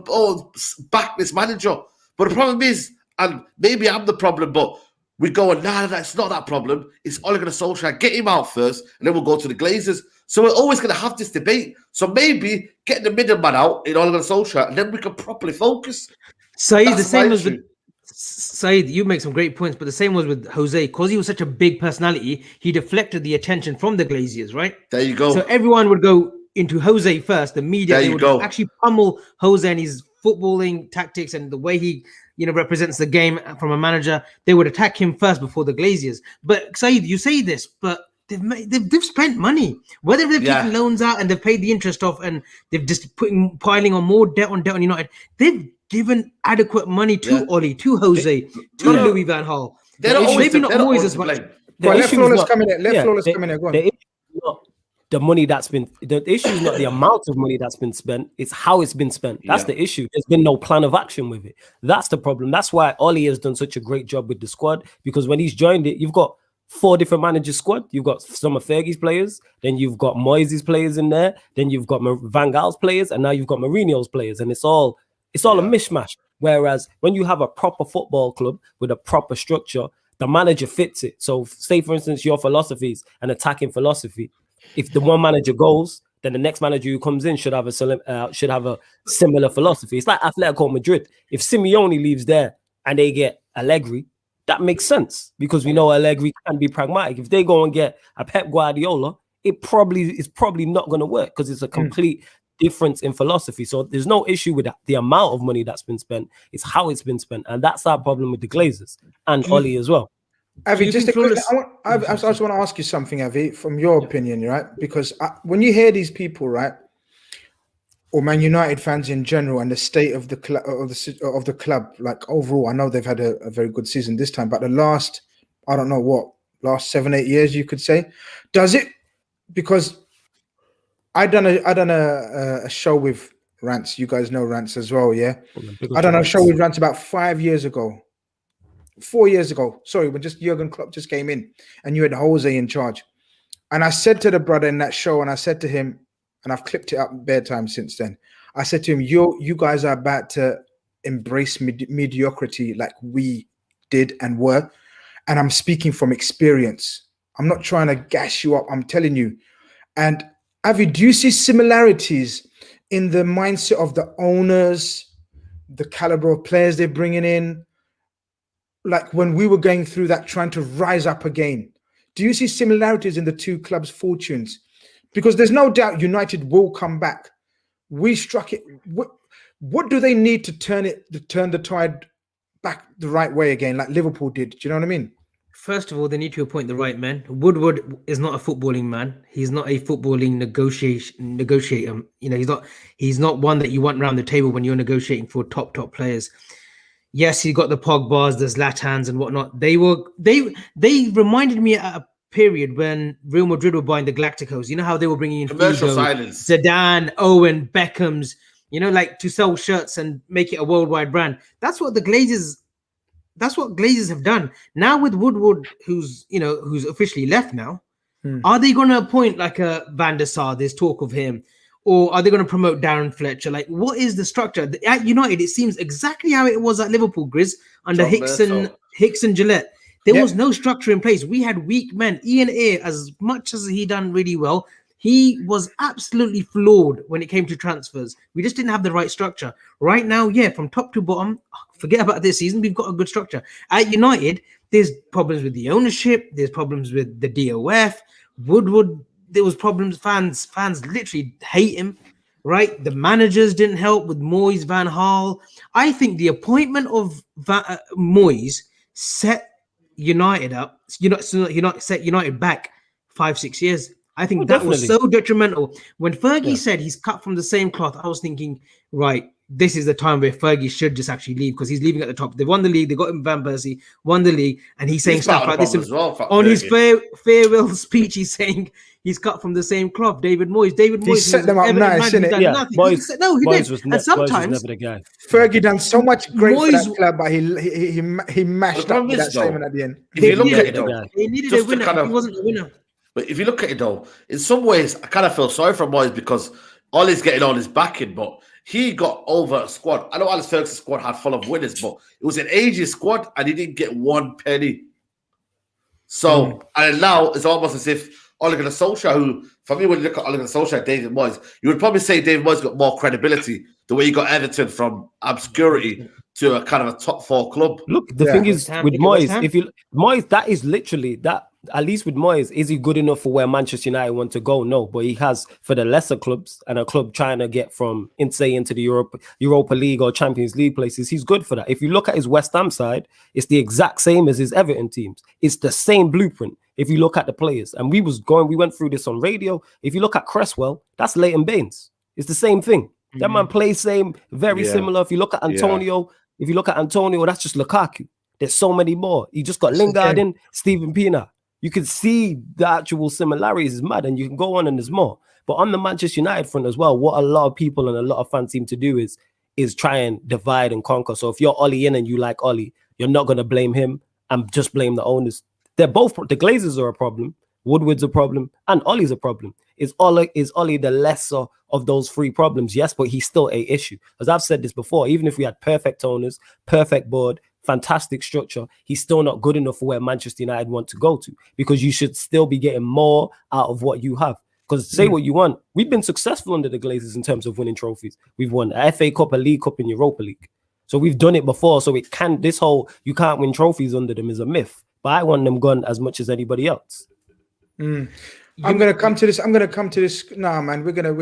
back this manager. But the problem is, And maybe I'm the problem, but we go, nah, that's not that problem. It's Ole Gunnar Solskjaer. Get him out first, and then we'll go to the Glazers. So we're always going to have this debate. So maybe get the middleman out in Ole Gunnar Solskjaer, and then we can properly focus. Saeed, the same as with Saeed, you make some great points, but the same was with Jose. Because he was such a big personality, he deflected the attention from the Glaziers, right? There you go. So everyone would go into Jose first. The media they would actually pummel Jose and his footballing tactics and the way he represents the game from a manager. They would attack him first before the Glaziers. But Saeed, you say this, but they've spent money. Whether they've taken loans out and they've paid the interest off and they've just piling on more debt on United, they've given adequate money to Oli, to Jose, to Louis van Gaal. Maybe not Moyes as much. Let Flawless come in. Let Flawless come in. Go on. The issue is not the money that's been. The issue is not the amount of money that's been spent. It's how it's been spent. That's the issue. There's been no plan of action with it. That's the problem. That's why Oli has done such a great job with the squad, because when he's joined it, you've got 4 different managers squad. You've got some of Fergie's players, then you've got Moyes' players in there, then you've got Van Gaal's players, and now you've got Mourinho's players, and it's all a mishmash. Whereas when you have a proper football club with a proper structure, the manager fits it. So say, for instance, your philosophy is an attacking philosophy. If the one manager goes, then the next manager who comes in should have a similar philosophy. It's like Atletico Madrid. If Simeone leaves there and they get Allegri, that makes sense because we know Allegri can be pragmatic. If they go and get a Pep Guardiola, it's probably not going to work because it's a complete difference in philosophy. So there's no issue with the amount of money that's been spent. It's how it's been spent, and that's our problem with the Glazers and Oli as well. Avi, I just want to ask you something, Avi, from your opinion, right? Because when you hear these people, right, or Man United fans in general, and the state of the club, like overall, I know they've had a very good season this time, but the last 7-8 years, you could say, does it? Because I done a show with Rants. You guys know Rants as well, yeah. I done a show with Rants about 4 years ago. Sorry, when just Jurgen Klopp just came in, and you had Jose in charge. And I said to the brother in that show, and I said to him, and I've clipped it up bare time since then. I said to him, you guys are about to embrace mediocrity like we did and were. And I'm speaking from experience. I'm not trying to gas you up. I'm telling you. And Avi, do you see similarities in the mindset of the owners, the caliber of players they're bringing in? Like when we were going through that, trying to rise up again. Do you see similarities in the two clubs' fortunes? Because there's no doubt United will come back. We struck it. What do they need to turn the tide back the right way again, like Liverpool did? Do you know what I mean? First of all, they need to appoint the right man. Woodward is not a footballing man. He's not a footballing negotiator. He's not one that you want around the table when you're negotiating for top players. Yes, he got the Pogbas, the Zlatans and whatnot. They reminded me at a period when Real Madrid were buying the Galacticos. You know how they were bringing in commercial Figo, silence, Zidane, Owen, Beckham's. Like to sell shirts and make it a worldwide brand. That's what the Glazers. That's what Glazers have done. Now with Woodward, who's officially left now, are they going to appoint like a Van der Sar? There's talk of him. Or are they going to promote Darren Fletcher? Like, what is the structure? At United, it seems exactly how it was at Liverpool, Grizz, under Hicks and Gillette. There was no structure in place. We had weak men. Ian Ayre, as much as he done really well, he was absolutely flawed when it came to transfers. We just didn't have the right structure. Right now, from top to bottom, forget about this season, we've got a good structure. At United, there's problems with the ownership. There's problems with the DOF. Woodward, there was problems. Fans literally hate him, right? The managers didn't help with Moyes, Van Gaal. I think the appointment of Moyes set United up. Set United back 5-6 years. I think that was so detrimental. When Fergie said he's cut from the same cloth, I was thinking, right, this is the time where Fergie should just actually leave because he's leaving at the top. They won the league. They got him Van Persie, won the league, and he's saying stuff like this. On his farewell speech, he's saying he's cut from the same cloth. David Moyes. He set them up nice, innit? Yeah, Moyes did. And sometimes never the guy. Fergie done so much great for that club, but he mashed up with that statement at the end. If you look at it, though, he needed a winner. He wasn't a winner. But if you look at it, though, in some ways, I kind of feel sorry for Moyes because all he's getting on is backing, but he got over a squad. I know Alex Ferguson's squad had full of winners, but it was an ageist squad and he didn't get one penny. So, and now it's almost as if Ole Gunnar Solskjaer, who, for me, when you look at Ole Gunnar Solskjaer, David Moyes, you would probably say David Moyes got more credibility the way he got Everton from obscurity to a kind of a top 4 club. Look, the thing is with Moyes, if you Moyes, that is literally that. At least with Moyes, is he good enough for where Manchester United want to go? No, but he has for the lesser clubs and a club trying to get from into the Europa League or Champions League places. He's good for that. If you look at his West Ham side, it's the exact same as his Everton teams. It's the same blueprint. If you look at the players, and we went through this on radio. If you look at Cresswell, that's Leighton Baines. It's the same thing. That man plays same, very similar. If you look at Antonio, that's just Lukaku. There's so many more. You just got Lingard in, Steven Pienaar. You can see the actual similarities is mad, and you can go on and there's more. But on the Manchester United front as well, what a lot of people and a lot of fans seem to do is try and divide and conquer. So if you're Ollie in and you like Ollie, you're not going to blame him and just blame the owners. They're both, the Glazers are a problem, Woodward's a problem, and Ollie's a problem. Is Ollie the lesser of those 3 problems? Yes, but he's still a issue. As I've said this before, even if we had perfect owners, perfect board, fantastic structure, he's still not good enough for where Manchester United want to go to, because you should still be getting more out of what you have. Because say what you want, we've been successful under the Glazers in terms of winning trophies. We've won a FA Cup, a League Cup, and Europa League. So we've done it before. So it can, this whole you can't win trophies under them is a myth. But I want them gone as much as anybody else. I'm gonna come to this. Nah, man, we're gonna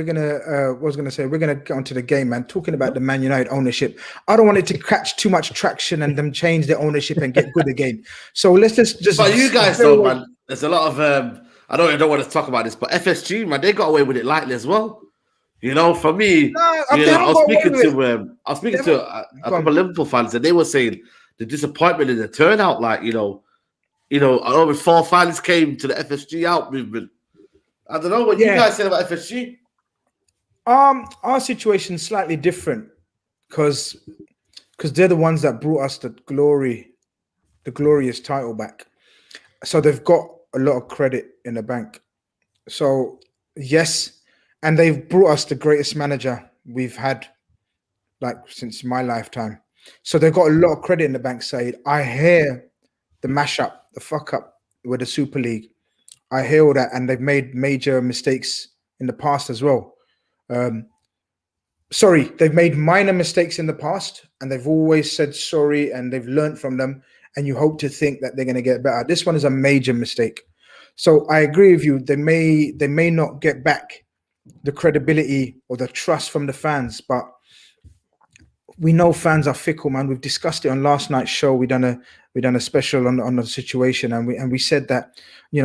get onto the game, man. Talking about the Man United ownership, I don't want it to catch too much traction and them change their ownership and get good again. So let's just. But you guys though, man, there's a lot of I don't want to talk about this, but FSG, man, they got away with it lightly as well. You know, for me, I was speaking to a couple of Liverpool fans, and they were saying the disappointment in the turnout, like I know when 4 fans came to the FSG out movement. I don't know what you guys said about FSG. Our situation's slightly different because they're the ones that brought us the glorious title back. So they've got a lot of credit in the bank. So yes, and they've brought us the greatest manager we've had, like, since my lifetime. So they've got a lot of credit in the bank, Saeed. I hear the mashup, the fuck up with the Super League. I hear all that, and they've made major mistakes in the past as well. They've made minor mistakes in the past, and they've always said sorry, and they've learned from them, and you hope to think that they're going to get better. This one is a major mistake. So I agree with you. They may not get back the credibility or the trust from the fans, but we know fans are fickle, man. We've discussed it on last night's show. We done a special on the situation, and we said that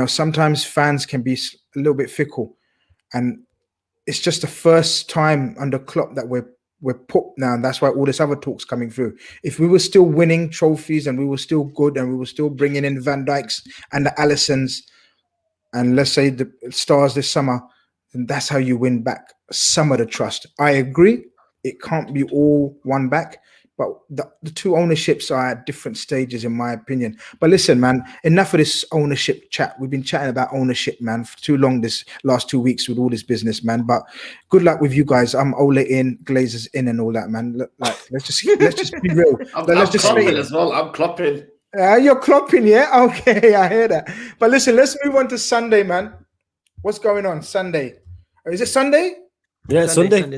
sometimes fans can be a little bit fickle, and it's just the first time under Klopp that we're put now, and that's why all this other talk's coming through. If we were still winning trophies and we were still good and we were still bringing in Van Dijks and the Allisons and let's say the stars this summer, then that's how you win back some of the trust. I agree. It can't be all won back, but the 2 ownerships are at different stages, in my opinion. But listen, man, enough of this ownership chat. We've been chatting about ownership, man, for too long this last 2 weeks with all this business, man. But good luck with you guys. I'm Ole in, Glazers in, and all that, man. Let's just be real. I'm clopping as well. I'm clopping. You're clopping, yeah? Okay, I hear that. But listen, let's move on to Sunday, man. What's going on Sunday? Is it Sunday? Yeah, Sunday.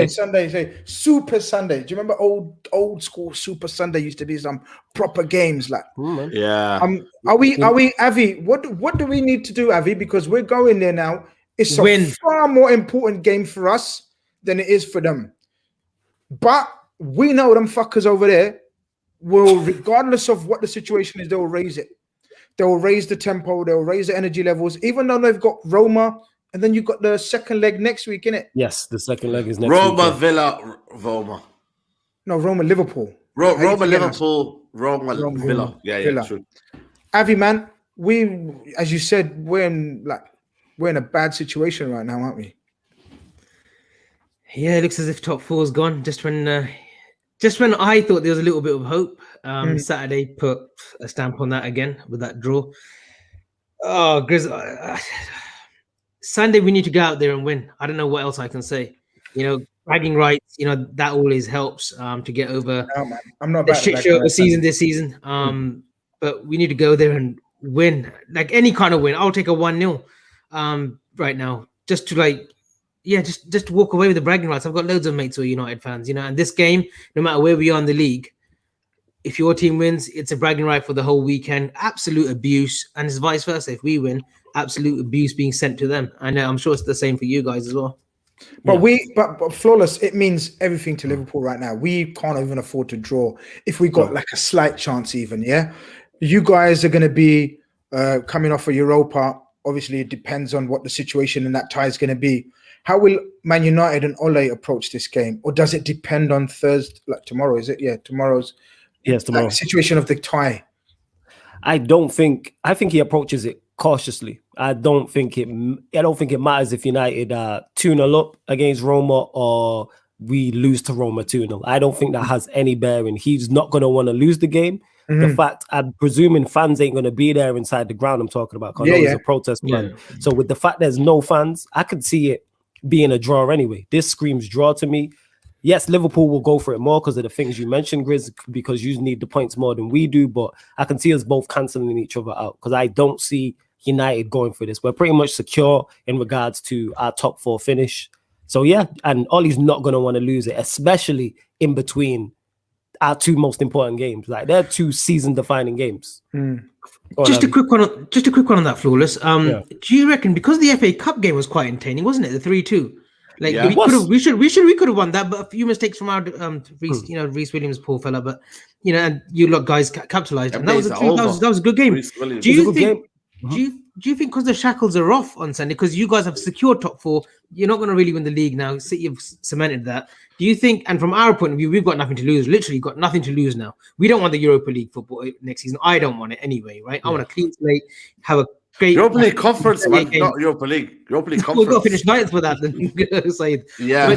Sunday. Super Sunday. Do you remember old school Super Sunday used to be some proper games like? Yeah. Are we Avi? What do we need to do, Avi? Because we're going there now. It's a far more important game for us than it is for them. But we know them fuckers over there will, regardless of what the situation is, they'll raise it. They'll raise the tempo. They'll raise the energy levels, even though they've got Roma. And then you've got the second leg next week, innit? Yes, the second leg is next Roma, week. Villa, Roma. No, Roma, Liverpool. Roma, Liverpool, Roma, Villa. Yeah, true. Avi, man, we, as you said, we're in a bad situation right now, aren't we? Yeah, it looks as if top 4's gone. Just when I thought there was a little bit of hope, Saturday put a stamp on that again with that draw. Oh, Grizz. Sunday, we need to go out there and win. I don't know what else I can say. bragging rights, that always helps to get over No, man. I'm not the about shit show of the season this season. But we need to go there and win, like any kind of win. I'll take a 1-0 right now, just to just to walk away with the bragging rights. I've got loads of mates who are United fans, and this game, no matter where we are in the league, if your team wins, it's a bragging right for the whole weekend. Absolute abuse, and it's vice versa. If we win, absolute abuse being sent to them. And I'm sure it's the same for you guys as well. But but Flawless, it means everything to Liverpool right now. We can't even afford to draw if we got like a slight chance even, yeah? You guys are going to be coming off of Europa. Obviously, it depends on what the situation in that tie is going to be. How will Man United and Ole approach this game? Or does it depend on Thursday, like tomorrow, is it? Yeah, tomorrow's tomorrow. Situation of the tie. I think he approaches it cautiously. I don't think it matters if United are 2-0 up against Roma or we lose to Roma 2-0. I don't think that has any bearing. He's not going to want to lose the game. The fact, I'm presuming fans ain't going to be there inside the ground I'm talking about, because it's a protest plan. Yeah. So with the fact there's no fans, I could see it being a draw anyway. This screams draw to me. Yes, Liverpool will go for it more because of the things you mentioned, Grizz, because you need the points more than we do, but I can see us both cancelling each other out because I don't see United going for this. We're pretty much secure in regards to our top 4 finish. So yeah, and Ollie's not going to want to lose it, especially in between our 2 most important games. Like they're 2 season-defining games. Just a quick one on that, Flawless. Do you reckon, because the FA Cup game was quite entertaining, wasn't it? The 3-2. Like we could have won that, but a few mistakes from our Reece Williams, poor fella. But and you lot guys capitalized, and that was a good game. Do you think because the shackles are off on Sunday, because you guys have secured top 4, you're not going to really win the league now? City have cemented that. Do you think? And from our point of view, we've got nothing to lose. Literally, got nothing to lose now. We don't want the Europa League football next season. I don't want it anyway, right? I want a clean slate, have a great Europa League conference, man, not Europa League. Europa League conference. We've got to finish ninth for that, then, Saeed. Yeah.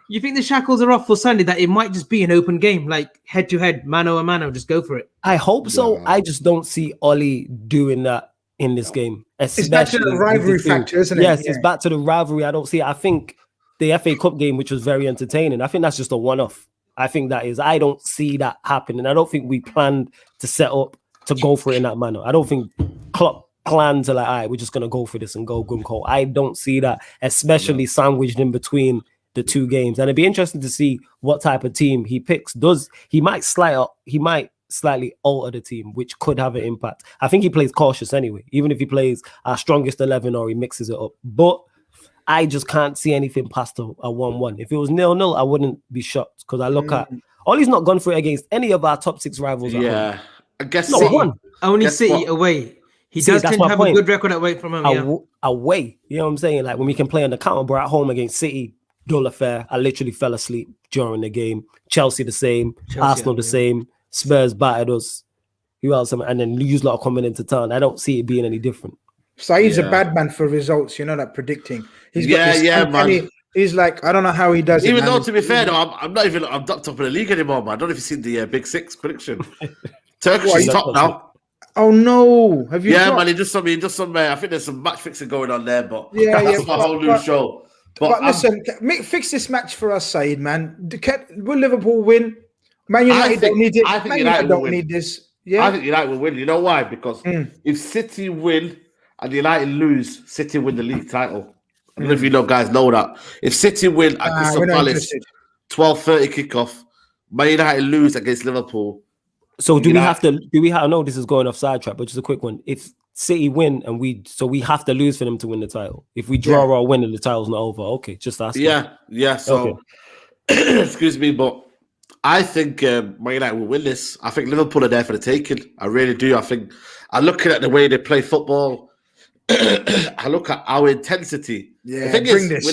You think the shackles are off for Sunday, that it might just be an open game, like head to head, mano a mano, just go for it? I hope so. I just don't see Ollie doing that in this game. It's back to the rivalry factor, isn't it? Yes, it's back to the rivalry. I don't see it. I think the FA Cup game, which was very entertaining, I think that's just a one-off. I think that is. I don't see that happening. I don't think we planned to set up to go for it in that manner. I don't think Klopp planned to like, all right, we're just going to go for this and go gun-co. I don't see that, especially sandwiched in between the 2 games. And it'd be interesting to see what type of team he picks. He might slightly alter the team, which could have an impact. I think he plays cautious anyway, even if he plays our strongest 11 or he mixes it up. But I just can't see anything past a 1-1. If it was 0-0, I wouldn't be shocked, because I look at Ollie's not gone for it against any of our top 6 rivals. Yeah, I guess not one. Only City away. He does tend to have a good record away from home. Away, you know what I'm saying? Like when we can play on the counter, but at home against City, dull affair. I literally fell asleep during the game. Chelsea the same, Arsenal the same, Spurs battered us. Who else? And then Lews lot are coming into town. I don't see it being any different. Saeed's a bad man for results, that predicting. He's got man. He's like, I don't know how he does it. Even though, to be fair, though, I'm not top of the league anymore, man. I don't know if you've seen the Big 6 prediction. Turkish is top now. Oh no! Have you? Yeah, man. He just some. I think there's some match fixing going on there, but that's my whole new show. But listen, fix this match for us, Saeed, man. Will Liverpool win? Man United don't need it. I think United don't need this. Yeah, I think United will win. You know why? Because if City win and United lose, City win the league title. I don't know if you guys know that. If City win at Crystal Palace, 12:30 kickoff, Man United lose against Liverpool. So do we have to? I know this is going off sidetrack, but just a quick one. If City win and we have to lose for them to win the title. If we draw or win and the title's not over, okay, just ask. Yeah. So, excuse me, but I think Man United will win this. I think Liverpool are there for the taking. I really do. I think I'm looking at the way they play football. I look at our intensity. Yeah, bring this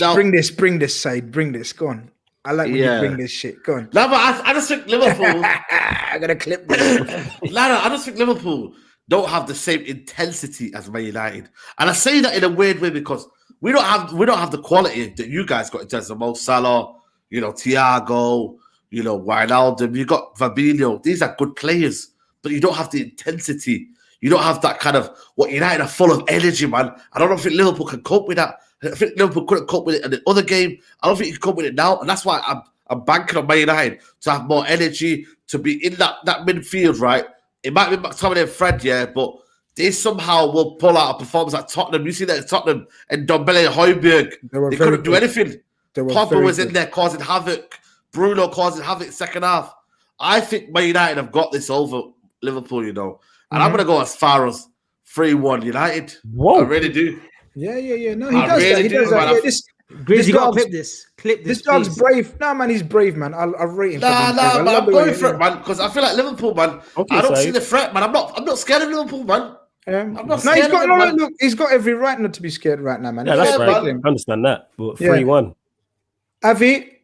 side. Bring this. Go on. I like when you bring this shit. Go on. No, but I just think Liverpool. I gotta clip this. I just think Liverpool don't have the same intensity as Man United, and I say that in a weird way because we don't have the quality that you guys got in terms of Mo Salah, Thiago, Wijnaldum. You got Fabinho. These are good players, but you don't have the intensity. You don't have that kind of what United are full of energy, man. I don't think Liverpool can cope with that. I think Liverpool couldn't cope with it in the other game. I don't think you can cope with it now, and that's why I'm banking on Man United to have more energy, to be in that midfield, right? It might be McTominay and Fred, yeah, but they somehow will pull out a performance at Tottenham. You see that at Tottenham and Dombele and Højbjerg, they couldn't do anything. Pogba was in there causing havoc. Bruno causing havoc second half. I think Man United have got this over Liverpool, you know. And I'm going to go as far as 3-1 United. Whoa. I really do. Yeah. No, he does that. He does that. Yeah, Grizz, you got to clip this. This dog's brave. No, man, he's brave, man. I'll rate him. But I'm going for it, man, because I feel like Liverpool, man. Okay, I don't see the threat, man. I'm not scared of Liverpool, man. I'm not scared of him, look, he's got every right not to be scared right now, man. Yeah, that's right. I understand that. But 3-1. Avi,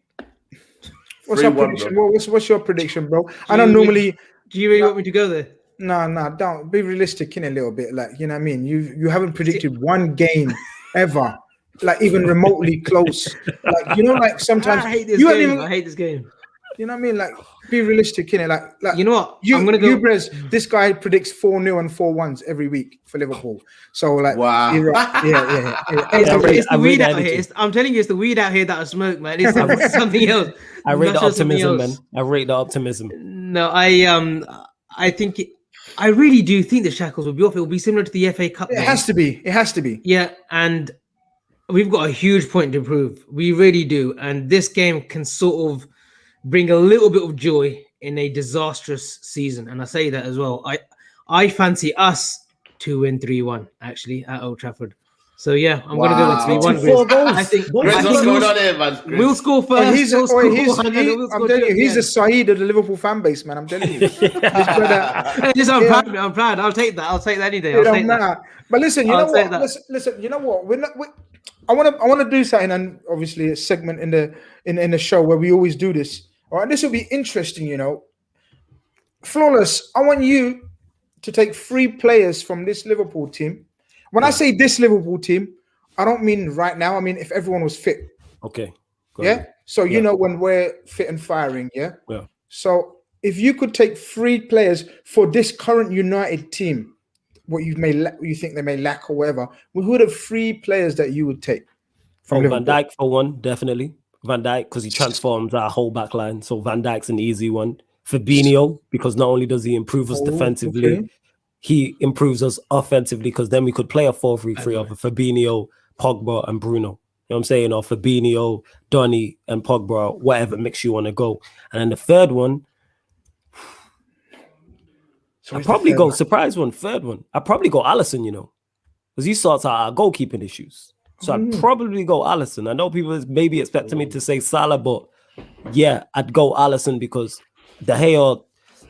what's your prediction? What's your prediction, bro? I don't normally. Do you really want me to go there? No, don't be realistic in a little bit. Like, you know what I mean? You haven't predicted one game ever, like even remotely close. Like, you know, like sometimes I hate this game. You know what I mean? Like, be realistic in it. Like you know what? I'm gonna go. Grizz, this guy predicts 4-0 and 4-1s every week for Liverpool. So like, wow, yeah. It's the weed out here. I'm telling you, it's the weed out here that I smoke, man. It's something else. I rate the optimism, man. I rate the optimism. No, I think I really do think the shackles will be off. It will be similar to the FA Cup. It has to be. Yeah, and we've got a huge point to prove. We really do. And this game can sort of bring a little bit of joy in a disastrous season. And I say that as well. I fancy us to win 3-1, actually, at Old Trafford. So, yeah, I'm going to go with 3-1. 4 goals. I think what's going on here, man? We'll score first. I'm telling you, he's a Saeed of the Liverpool fan base, man. I'm telling you. I'm proud. I'll take that. I'll take that any day. I'll take that. But listen, you know what? Listen, you know what? I want to do something, and obviously a segment in the show where we always do this. All right, this will be interesting, you know. Flawless, I want you to take 3 players from this Liverpool team. When I say this Liverpool team, I don't mean right now. I mean if everyone was fit. Okay. Yeah. So you know when we're fit and firing. Yeah. Yeah. So if you could take 3 players for this current United team, what you think they may lack or whatever, who are the 3 players that you would take from Liverpool? Van Dijk for one, definitely. Van Dijk, because he transforms our whole back line. So Van Dijk's an easy one. Fabinho, because not only does he improve us defensively, he improves us offensively, because then we could play a 4-3-3 of Fabinho, Pogba, and Bruno. You know what I'm saying? Or Fabinho, Donny, and Pogba, whatever mix you want to go. And then the third one, I'd probably go surprise one, third one. I'd probably go Alisson, you know, because he sorts out our goalkeeping issues. So I'd probably go Alisson. I know people maybe expecting me to say Salah, but yeah, I'd go Alisson because De Gea,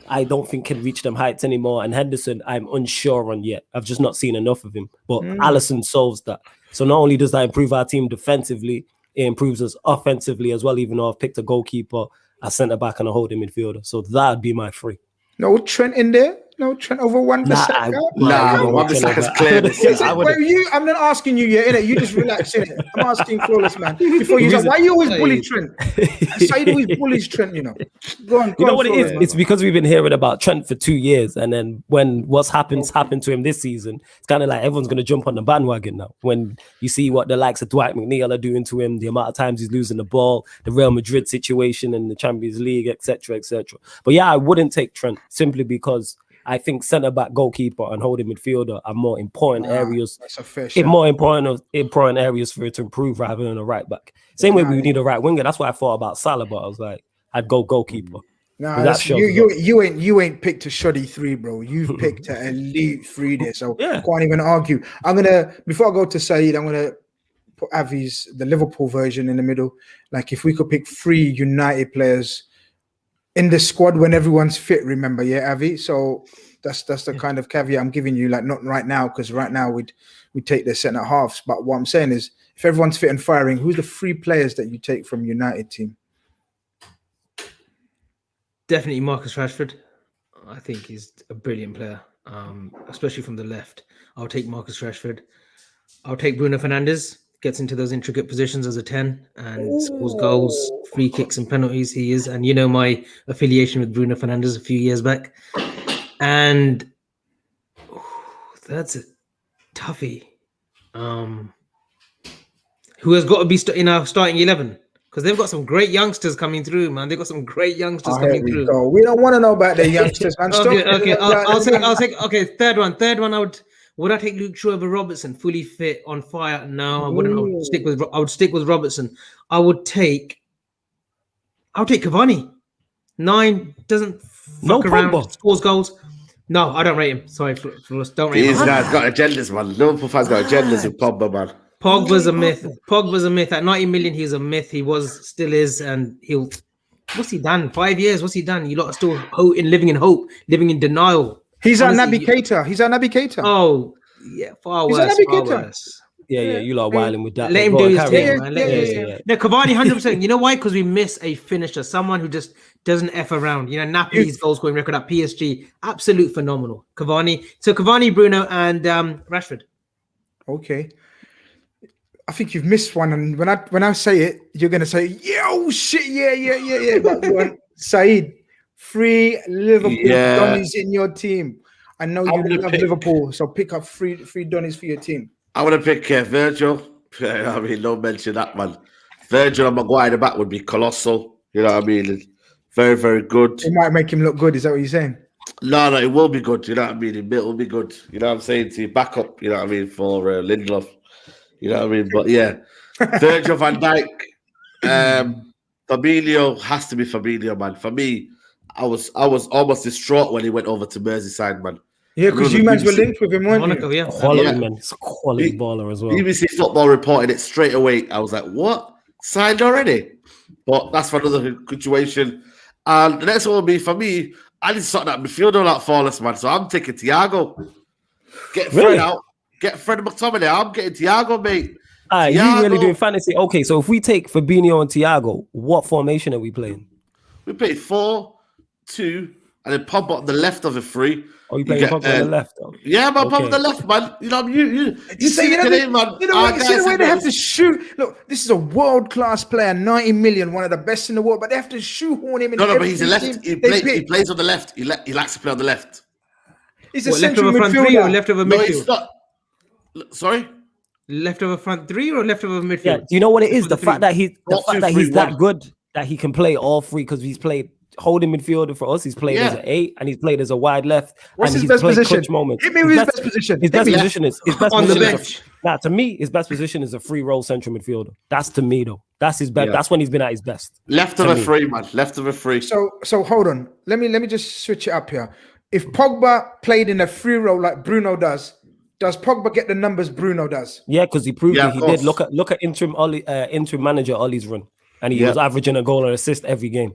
I don't think can reach them heights anymore. And Henderson, I'm unsure on yet. I've just not seen enough of him. But Alisson solves that. So not only does that improve our team defensively, it improves us offensively as well, even though I've picked a goalkeeper, a centre-back, and a holding midfielder. So that'd be my 3. No Trent in there? No Trent over 1%? Nah, 1% is clear. I'm not asking you yet, innit? You just relax, innit? I'm asking Flawless, man. Before you say, why you always bully Trent? Saeed always bullies Trent, you know. Go on, what it is? It's because we've been hearing about Trent for 2 years, and then when what's happened to him this season, it's kind of like everyone's going to jump on the bandwagon now. When you see what the likes of Dwight McNeil are doing to him, the amount of times he's losing the ball, the Real Madrid situation in the Champions League, etc., etc. But yeah, I wouldn't take Trent simply because I think centre-back, goalkeeper, and holding midfielder are more important areas. That's a fair shot. More important areas for it to improve rather than a right back. Same way we need a right winger. That's why I thought about Salah, but I was like, I'd go goalkeeper. No, you ain't picked a shoddy 3, bro. You've picked an elite 3 there, so I can't even argue. Before I go to Saeed, I'm gonna put Avi's the Liverpool version in the middle. Like if we could pick 3 United players in the squad when everyone's fit, remember, Avi? So that's the kind of caveat I'm giving you, like not right now, because right now we'd take the centre halves. But what I'm saying is, if everyone's fit and firing, who's the 3 players that you take from United team? Definitely Marcus Rashford. I think he's a brilliant player, especially from the left. I'll take Marcus Rashford. I'll take Bruno Fernandes. Gets into those intricate positions as a 10 and scores goals, free kicks and penalties. He is. And you know my affiliation with Bruno Fernandes a few years back. And that's a toughie. Who has got to be in our starting 11? Because they've got some great youngsters coming through, man. They've got some great youngsters coming through. Go. We don't want to know about the youngsters, man. Okay. I'll take. Okay, third one. Would I take Luke Shaw over Robertson, fully fit, on fire? No, I wouldn't. I would stick with Robertson. I would take Cavani. 9 doesn't fuck around, Pogba. Scores goals. No, I don't rate him. Sorry, don't rate him. These guys got agendas, man. Liverpool fans got agendas with Pogba, man. Pogba's a myth. Pogba's a myth. At 90 million, he's a myth. He still is, and he'll. What's he done? 5 years. What's he done? You lot are still living in hope, living in denial. He's our Naby Keita. Oh, yeah, far worse. Yeah, you lot are wilding with that. Let him do his thing, man. Yeah. No, Cavani, 100%. You know why? Because we miss a finisher, someone who just doesn't F around. You know, Napoli's goal scoring record at PSG, absolute phenomenal. Cavani. So Cavani, Bruno, and Rashford. Okay. I think you've missed one, and when I say it, you're gonna say, "Yo, shit, yeah." But Saeed, 3 Liverpool Donnies in your team. I know you love Liverpool, so pick up 3 Donnies for your team. I want to pick Virgil. I mean, don't mention that, man. Virgil and Maguire in the back would be colossal. You know what I mean? Very, very good. It might make him look good. Is that what you're saying? No, it will be good. You know what I mean? It will be good. You know what I'm saying? To back up, you know what I mean, for Lindelof. You know what I mean? But yeah, Virgil van Dijk. Fabinho has to be Fabinho, man. For me, I was almost distraught when he went over to Merseyside, man. Yeah, because you guys were linked with him, weren't you? Yeah. Quality, man. It's a quality baller as well. BBC Football reported it straight away. I was like, what? Signed already? But that's for another situation. And the next one will be, for me, I need to sort that midfielder like Flawless, man. So I'm taking Thiago. Get Fred out. Get Fred McTominay. I'm getting Thiago, mate. You really doing fantasy? Okay, so if we take Fabinho and Thiago, what formation are we playing? We play 4-2, and then Pogba on the left of the 3. Oh, you playing Pogba on the left? Though? Yeah, man, Pogba on the left, man. You know, you say man. You know the way they have to shoot. Look, this is a world-class player, 90 million, one of the best in the world, but they have to shoehorn him in. No, but he's a left. He plays on the left. He likes to play on the left. He's a central midfielder. Front 3 or left over midfield? No, it's not. Sorry? Left over front 3 or left over midfield? Yeah, do you know what it is? The fact that he's that good that he can play all 3 because he's played holding midfielder for us. He's played as an 8 and he's played as a wide left. What's and his best position? Hit me with his best position. His best position is on the bench. To me, his best position is a free role central midfielder. That's to me though. That's his best. Yeah. That's when he's been at his best. Left of a 3, man. Left of a 3. So hold on. Let me just switch it up here. If Pogba played in a free role like Bruno does Pogba get the numbers Bruno does? Yeah, because he proved it. He did. Look at interim manager Ollie's run, and he was averaging a goal and assist every game.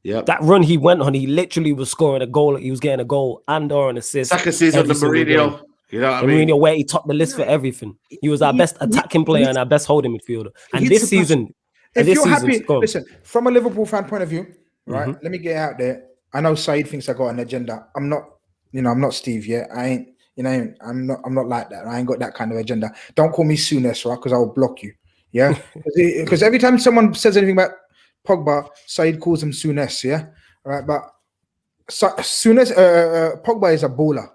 Yeah, that run he went on, he literally was scoring a goal. He was getting a goal and or an assist. Second season of the Mourinho. You know what I mean? Mourinho, where he topped the list for everything. He was our best attacking player and our best holding midfielder. And this season, if you're happy, listen, from a Liverpool fan point of view, right? Let me get out there. I know Saeed thinks I got an agenda. I'm not, I'm not Steve yet. I ain't. I'm not like that. I ain't got that kind of agenda. Don't call me Souness, right? Because I will block you. Yeah, because every time someone says anything about Pogba, Saeed calls him Souness. Yeah, all right. But Souness, Pogba is a baller.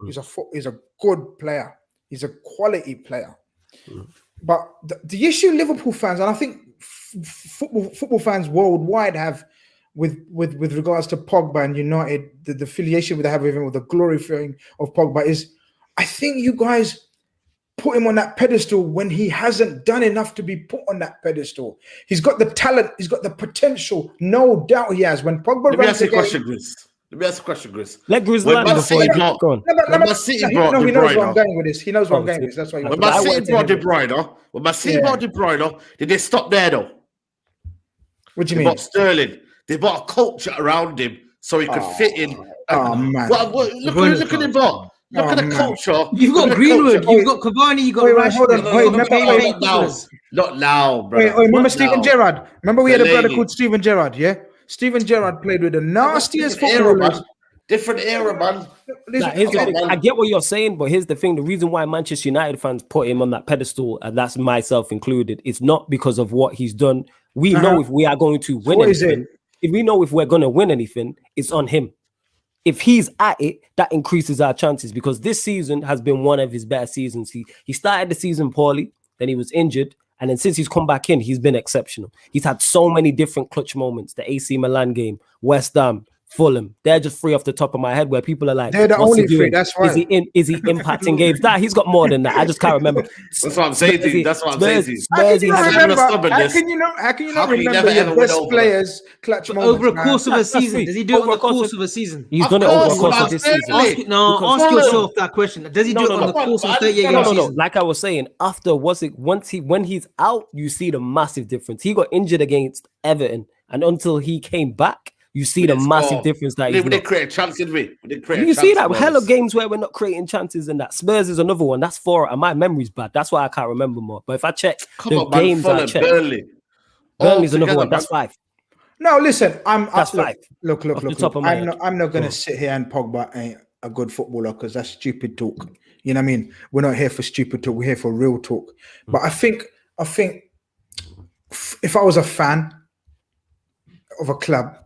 He's a good player. He's a quality player. But the issue Liverpool fans, and I think football fans worldwide have with regards to Pogba and United, the affiliation they have with him, or the glorifying of Pogba, is I think you guys put him on that pedestal when he hasn't done enough to be put on that pedestal. He's got the talent, he's got the potential, no doubt he has. When Pogba Let me ask you a question, Grizz. Let Grizz land before you go on. When City brought De Bruyne, he knows where I'm going with this. He knows where I'm going with this. That's why. When Man City brought De Bruyne, did they stop there though? What do you mean? They bought Sterling. They bought a culture around him so he could fit in. Man! Look at him, bro. Look at the culture. You've got Greenwood. You've got Cavani. You've got Rashford. Not now, bro. Wait, remember Steven Gerrard? Remember we had a brother called Steven Gerrard, yeah? Steven Gerrard played with the nastiest footballers. Different era, man. I get what you're saying, but here's the thing. The reason why Manchester United fans put him on that pedestal, and that's myself included, it's not because of what he's done. We know if we are going to win anything. If we know if we're going to win anything, it's on him. If he's at it, that increases our chances, because this season has been one of his better seasons. He started the season poorly, then he was injured, And then since he's come back in, he's been exceptional. He's had so many different clutch moments. The AC Milan game, West Ham, Fulham. They're just three off the top of my head where people are like, they're the only three. That's why. Is he impacting games? Nah, he's got more than that. I just can't remember. That's what I'm saying to you. That's what I'm saying to you. How can you not remember your best players' clutch moments? Over a course of a season. Does he do it over the course of a season? He's done it over the course of this season. Ask yourself that question. Does he do it on the course of a 38-game season? Like I was saying, when he's out, you see the massive difference. He got injured against Everton, and until he came back, you see the massive difference that we didn't create a chance, did we? You see that hell of games where we're not creating chances, and that Spurs is another one. That's 4, and my memory's bad. That's why I can't remember more. But if I check games, I check. Burnley's another one. That's 5. No, listen, that's 5. Look. I'm not gonna sit here and Pogba ain't a good footballer because that's stupid talk. You know what I mean? We're not here for stupid talk. We're here for real talk. But I think if I was a fan of a club,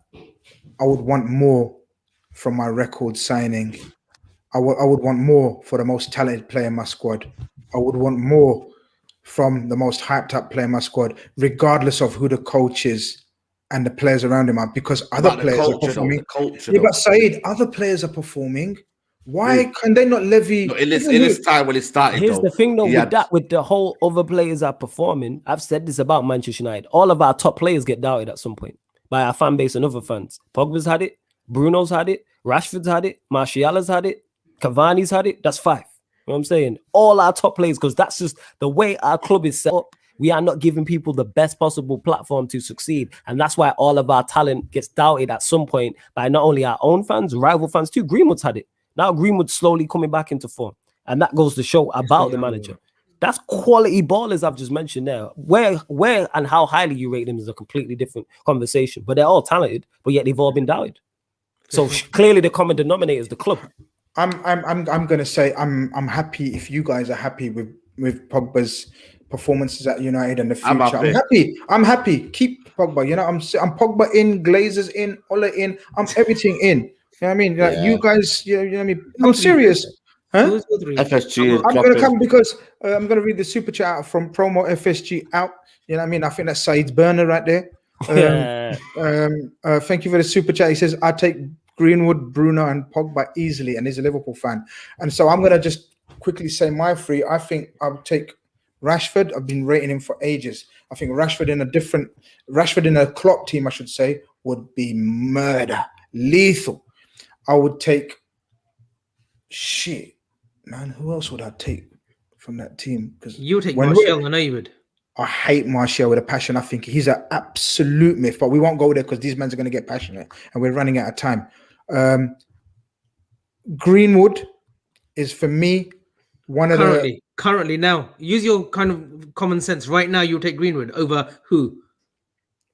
I would want more from my record signing. I would want more for the most talented player in my squad. I would want more from the most hyped up player in my squad, regardless of who the coach is and the players around him are, because other players are performing. But Saeed, other players are performing. Why can they not levy? No, in this time when it started, here's the thing, though, with the whole other players are performing. I've said this about Manchester United. All of our top players get doubted at some point by our fan base and other fans. Pogba's had it, Bruno's had it, Rashford's had it, Martial's had it, Cavani's had it. That's 5. You know what I'm saying? All our top players, because that's just the way our club is set up. We are not giving people the best possible platform to succeed. And that's why all of our talent gets doubted at some point by not only our own fans, rival fans too. Greenwood's had it. Now Greenwood's slowly coming back into form. And that goes to show about the manager. That's quality ballers I've just mentioned there. Where and how highly you rate them is a completely different conversation. But they're all talented, but yet they've all been doubted. So clearly the common denominator is the club. I'm gonna say I'm happy if you guys are happy with Pogba's performances at United and the future. I'm happy. Keep Pogba. You know, I'm Pogba in, Glazers in, Ola in. I'm everything in. You know what I mean? Like you guys, you know what I mean? I'm serious. Huh? FSG. I'm going to come because I'm going to read the super chat out from promo FSG out. You know what I mean? I think that's Saeed's burner right there. Thank you for the super chat. He says, I take Greenwood, Bruno, and Pogba easily, and he's a Liverpool fan. And so I'm going to just quickly say my 3. I think I would take Rashford. I've been rating him for ages. I think Rashford in a Klopp team, I should say, would be murder, lethal. I would take man, who else would I take from that team? Because you take Martial, I know you would. I hate Martial with a passion. I think he's an absolute myth, but we won't go there because these men are going to get passionate and we're running out of time. Greenwood is for me one of currently now. Use your kind of common sense. Right now, you'll take Greenwood over who?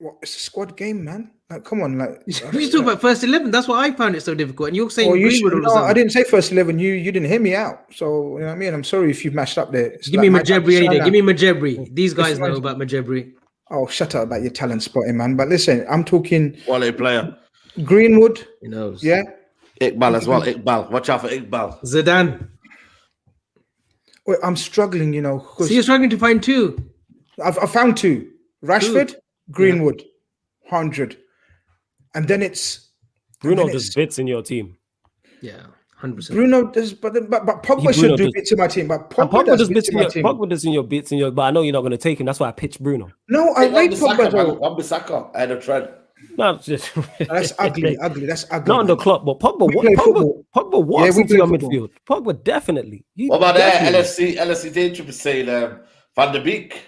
Well, it's a squad game, man. Like, come on, like we just talk about first 11. That's why I found it so difficult. And you're saying Greenwood. I didn't say first 11. You didn't hear me out. So you know what I mean. I'm sorry if you mashed up there. Give me Majebri. Give me Majebri. These guys know about Majebri. Oh, shut up about your talent spotting, man. But listen, I'm talking quality player. Greenwood. He knows. Yeah. Iqbal as well. Iqbal. Watch out for Iqbal. Zidane. Wait, I'm struggling. You know. So you're struggling to find 2. I found 2. Rashford, Greenwood, 100. And then it's Bruno does bits in your team. Yeah, 100%. Bruno does, but Pogba should do bits in my team. But Pogba does bits in my team. Pogba does in your bits in your. But I know you're not going to take him. That's why I pitched Bruno. No, I rate Pogba though. Wan-Bissaka ahead of Trent. No, just that's ugly. That's ugly. Not on the clock, but Pogba walks into your midfield. Pogba definitely. What about LFC Daytrippers saying Van der Beek?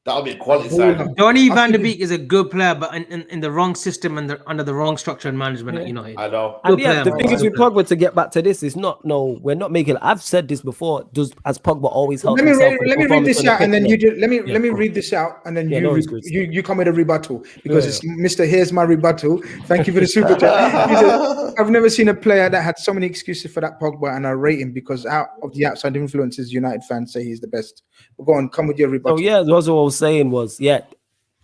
That'll be a quality sign. Donny Van de Beek is a good player, but in the wrong system and under the wrong structure and management at United. I know. And the thing is with Pogba, to get back to this, is we're not making. I've said this before. As Pogba always helps himself. Let me read this out, and then you do. Let me read this out, and then you come with a rebuttal because it's Mr. Here's my rebuttal. Thank you for the super chat. He said, I've never seen a player that had so many excuses for that Pogba, and I rate him because out of the outside influences, United fans say he's the best. But go on, come with your rebuttal. Oh yeah, that's what I was saying was,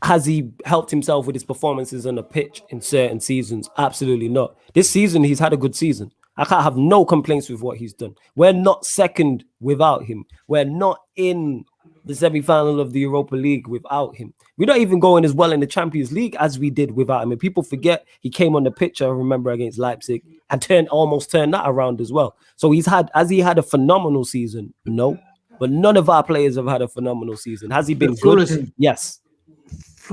has he helped himself with his performances on the pitch in certain seasons? Absolutely not. This season, he's had a good season. I can't have no complaints with what he's done. We're not second without him. We're not in the semi-final of the Europa League without him. We're not even going as well in the Champions League as we did without him. And people forget he came on the pitch, I remember, against Leipzig and almost turned that around as well. So he had a phenomenal season? No. But none of our players have had a phenomenal season. Has he been good? Yes.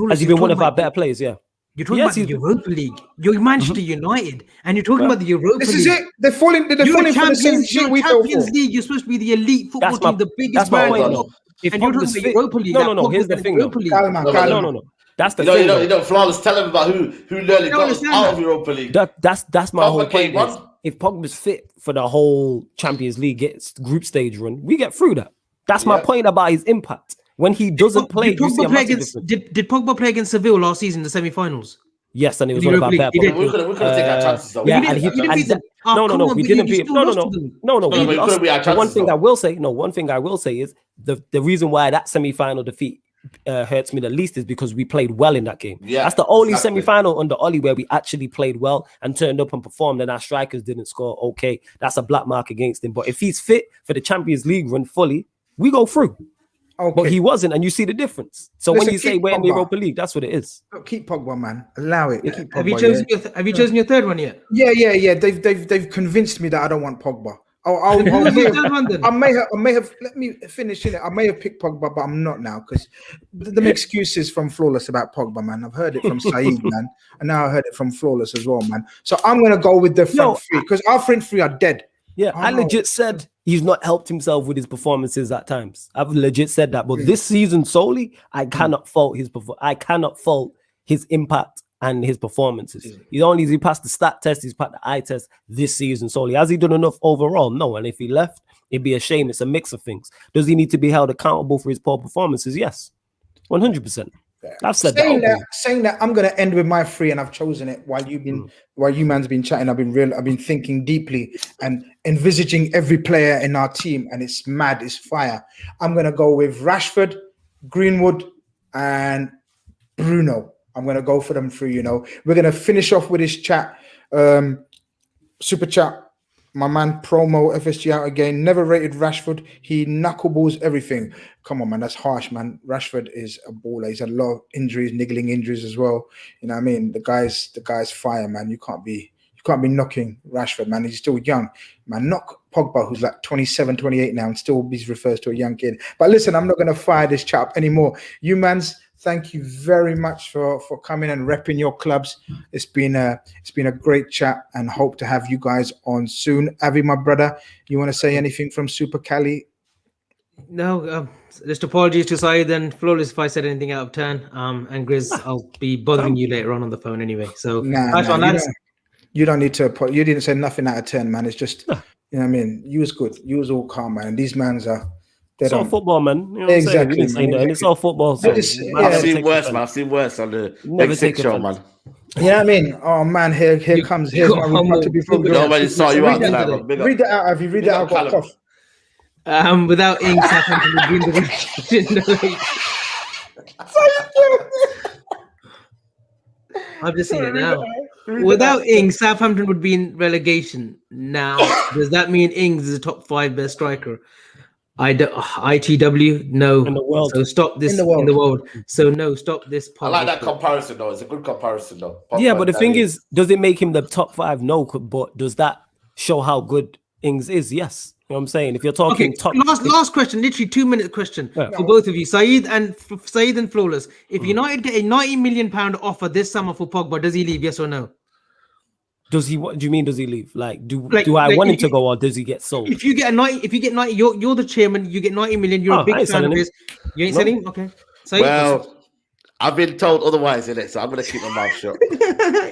Has he been one of our better players? Yeah. You're talking about the Europa League. You're Manchester United, and you're talking about the Europa League. This is it. They're falling for the same shit we fell for. Champions League. You're supposed to be the elite football team, the biggest brand. And you're talking about the Europa League. No. Here's the thing. No. That's the thing. You know, Flawless. Tell him about who nearly got us out of Europa League. That's my whole point. If Pogba's fit for the whole Champions League group stage run, we get through that. That's my point about his impact. When he doesn't play, did Pogba play against Seville last season in the semi-finals? Yes, and it was one of our better. We could have taken our chances though. Yeah, we didn't beat him. No. One thing I will say is the reason why that semi-final defeat hurts me the least is because we played well in that game. Yeah, that's the only semi-final under Oli where we actually played well and turned up and performed, and our strikers didn't score. Okay, that's a black mark against him. But if he's fit for the Champions League run fully, we go through. Okay. But he wasn't, and you see the difference. So when you say we're in the Europa League, that's what it is. Keep Pogba, man. Allow it. Yeah. Have you chosen your third one yet? Yeah. They've convinced me that I don't want Pogba. I may have. Let me finish it. I may have picked Pogba, but I'm not now because the excuses from Flawless about Pogba, man. I've heard it from Saeed, man, and now I heard it from Flawless as well, man. So I'm gonna go with the front three because our front three are dead. Yeah, I legit said he's not helped himself with his performances at times. I've legit said that, but this season solely, I cannot fault his impact and his performances. He passed the stat test, he's passed the eye test this season solely. Has he done enough overall? No. And if he left, it'd be a shame. It's a mix of things. Does he need to be held accountable for his poor performances? Yes, 100%. I've said saying that I'm gonna end with my three, and I've chosen it while you man's been chatting. I've been thinking deeply and envisaging every player in our team, and it's mad, it's fire. I'm gonna go with Rashford, Greenwood, and Bruno. I'm gonna go for them three. You know, we're gonna finish off with this chat, super chat. My man Promo FSG out again. Never rated Rashford. He knuckleballs everything. Come on, man. That's harsh, man. Rashford is a baller. He's had a lot of injuries, niggling injuries as well. You know what I mean? The guy's fire, man. You can't be knocking Rashford, man. He's still young, man. Knock Pogba, who's like 27, 28 now, and still he refers to a young kid. But listen, I'm not gonna fire this chap anymore. You mans, thank you very much for coming and repping your clubs. It's been a great chat, and hope to have you guys on soon. Avi, my brother, you want to say anything from Super Cali? No, just apologies to Saeed and Flawless if I said anything out of turn. And Grizz, I'll be bothering you later on the phone anyway. So you don't need to. You didn't say nothing out of 10, man. It's just, you know what I mean. You was good. You was all calm, man. And these mans are. It's all football, man. You know exactly. And it's all football. So I've seen worse, man. I've seen worse on the next show, man. Yeah, I mean, oh man, here's my report to be from. Nobody saw you out there. Read it out. Have you read it out? Got cough. Without ink, Southampton would win the league. I've just seen it now. Without Ings, Southampton would be in relegation. Now, does that mean Ings is a top 5 best striker? ITW, no. In the world. So stop this in the world. So no, stop this. I like that comparison though. It's a good comparison though. Yeah, but the thing is, does it make him the top 5? No, but does that show how good Ings is? Yes. You know what I'm saying? If you're talking top, last question, literally 2-minute question for both of you, Saeed and Flawless. If United get a £90 million offer this summer for Pogba, does he leave? Yes or no? Does he? What do you mean? Does he leave? Do I want him to go, or does he get sold? If you get 90, you're the chairman. You get 90 million. You're a big fan of his. You ain't selling him? Okay. Well, I've been told otherwise in it, so I'm gonna keep my mouth shut.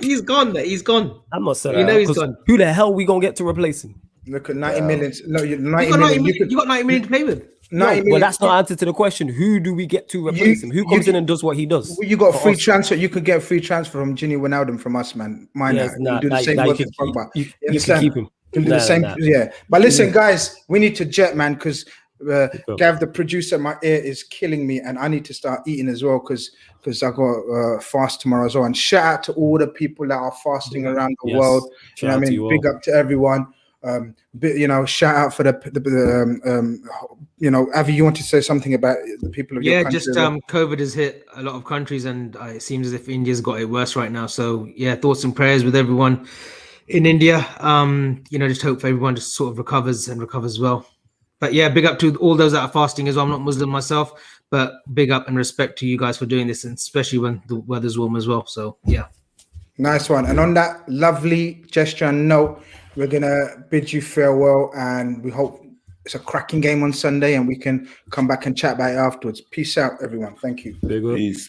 He's gone. He's gone. I'm not selling. You know he's gone. Who the hell we gonna get to replace him? Look at 90 million. No, you got 90 million to play with. Well, that's not answer to the question. Who do we get to replace him? Who comes in and does what he does? You got free transfer. You could get free transfer from Gini Wijnaldum from us, man. You do the same work as Pogba. You can keep him. You do the same. Yeah. But listen, guys, we need to jet, man, because Gav, the producer, my ear is killing me, and I need to start eating as well because I got fast tomorrow as well. And shout out to all the people that are fasting around the world. You know what I mean? Big up to everyone. shout out for Avi, you want to say something about the people of your country? Just COVID has hit a lot of countries, and it seems as if India's got it worse right now. So yeah, thoughts and prayers with everyone in India. Just hope everyone just sort of recovers well. But yeah, big up to all those that are fasting as well. I'm not Muslim myself, but big up and respect to you guys for doing this, and especially when the weather's warm as well. So yeah. Nice one. And on that lovely gesture and note, we're going to bid you farewell, and we hope it's a cracking game on Sunday and we can come back and chat about it afterwards. Peace out, everyone. Thank you. Peace.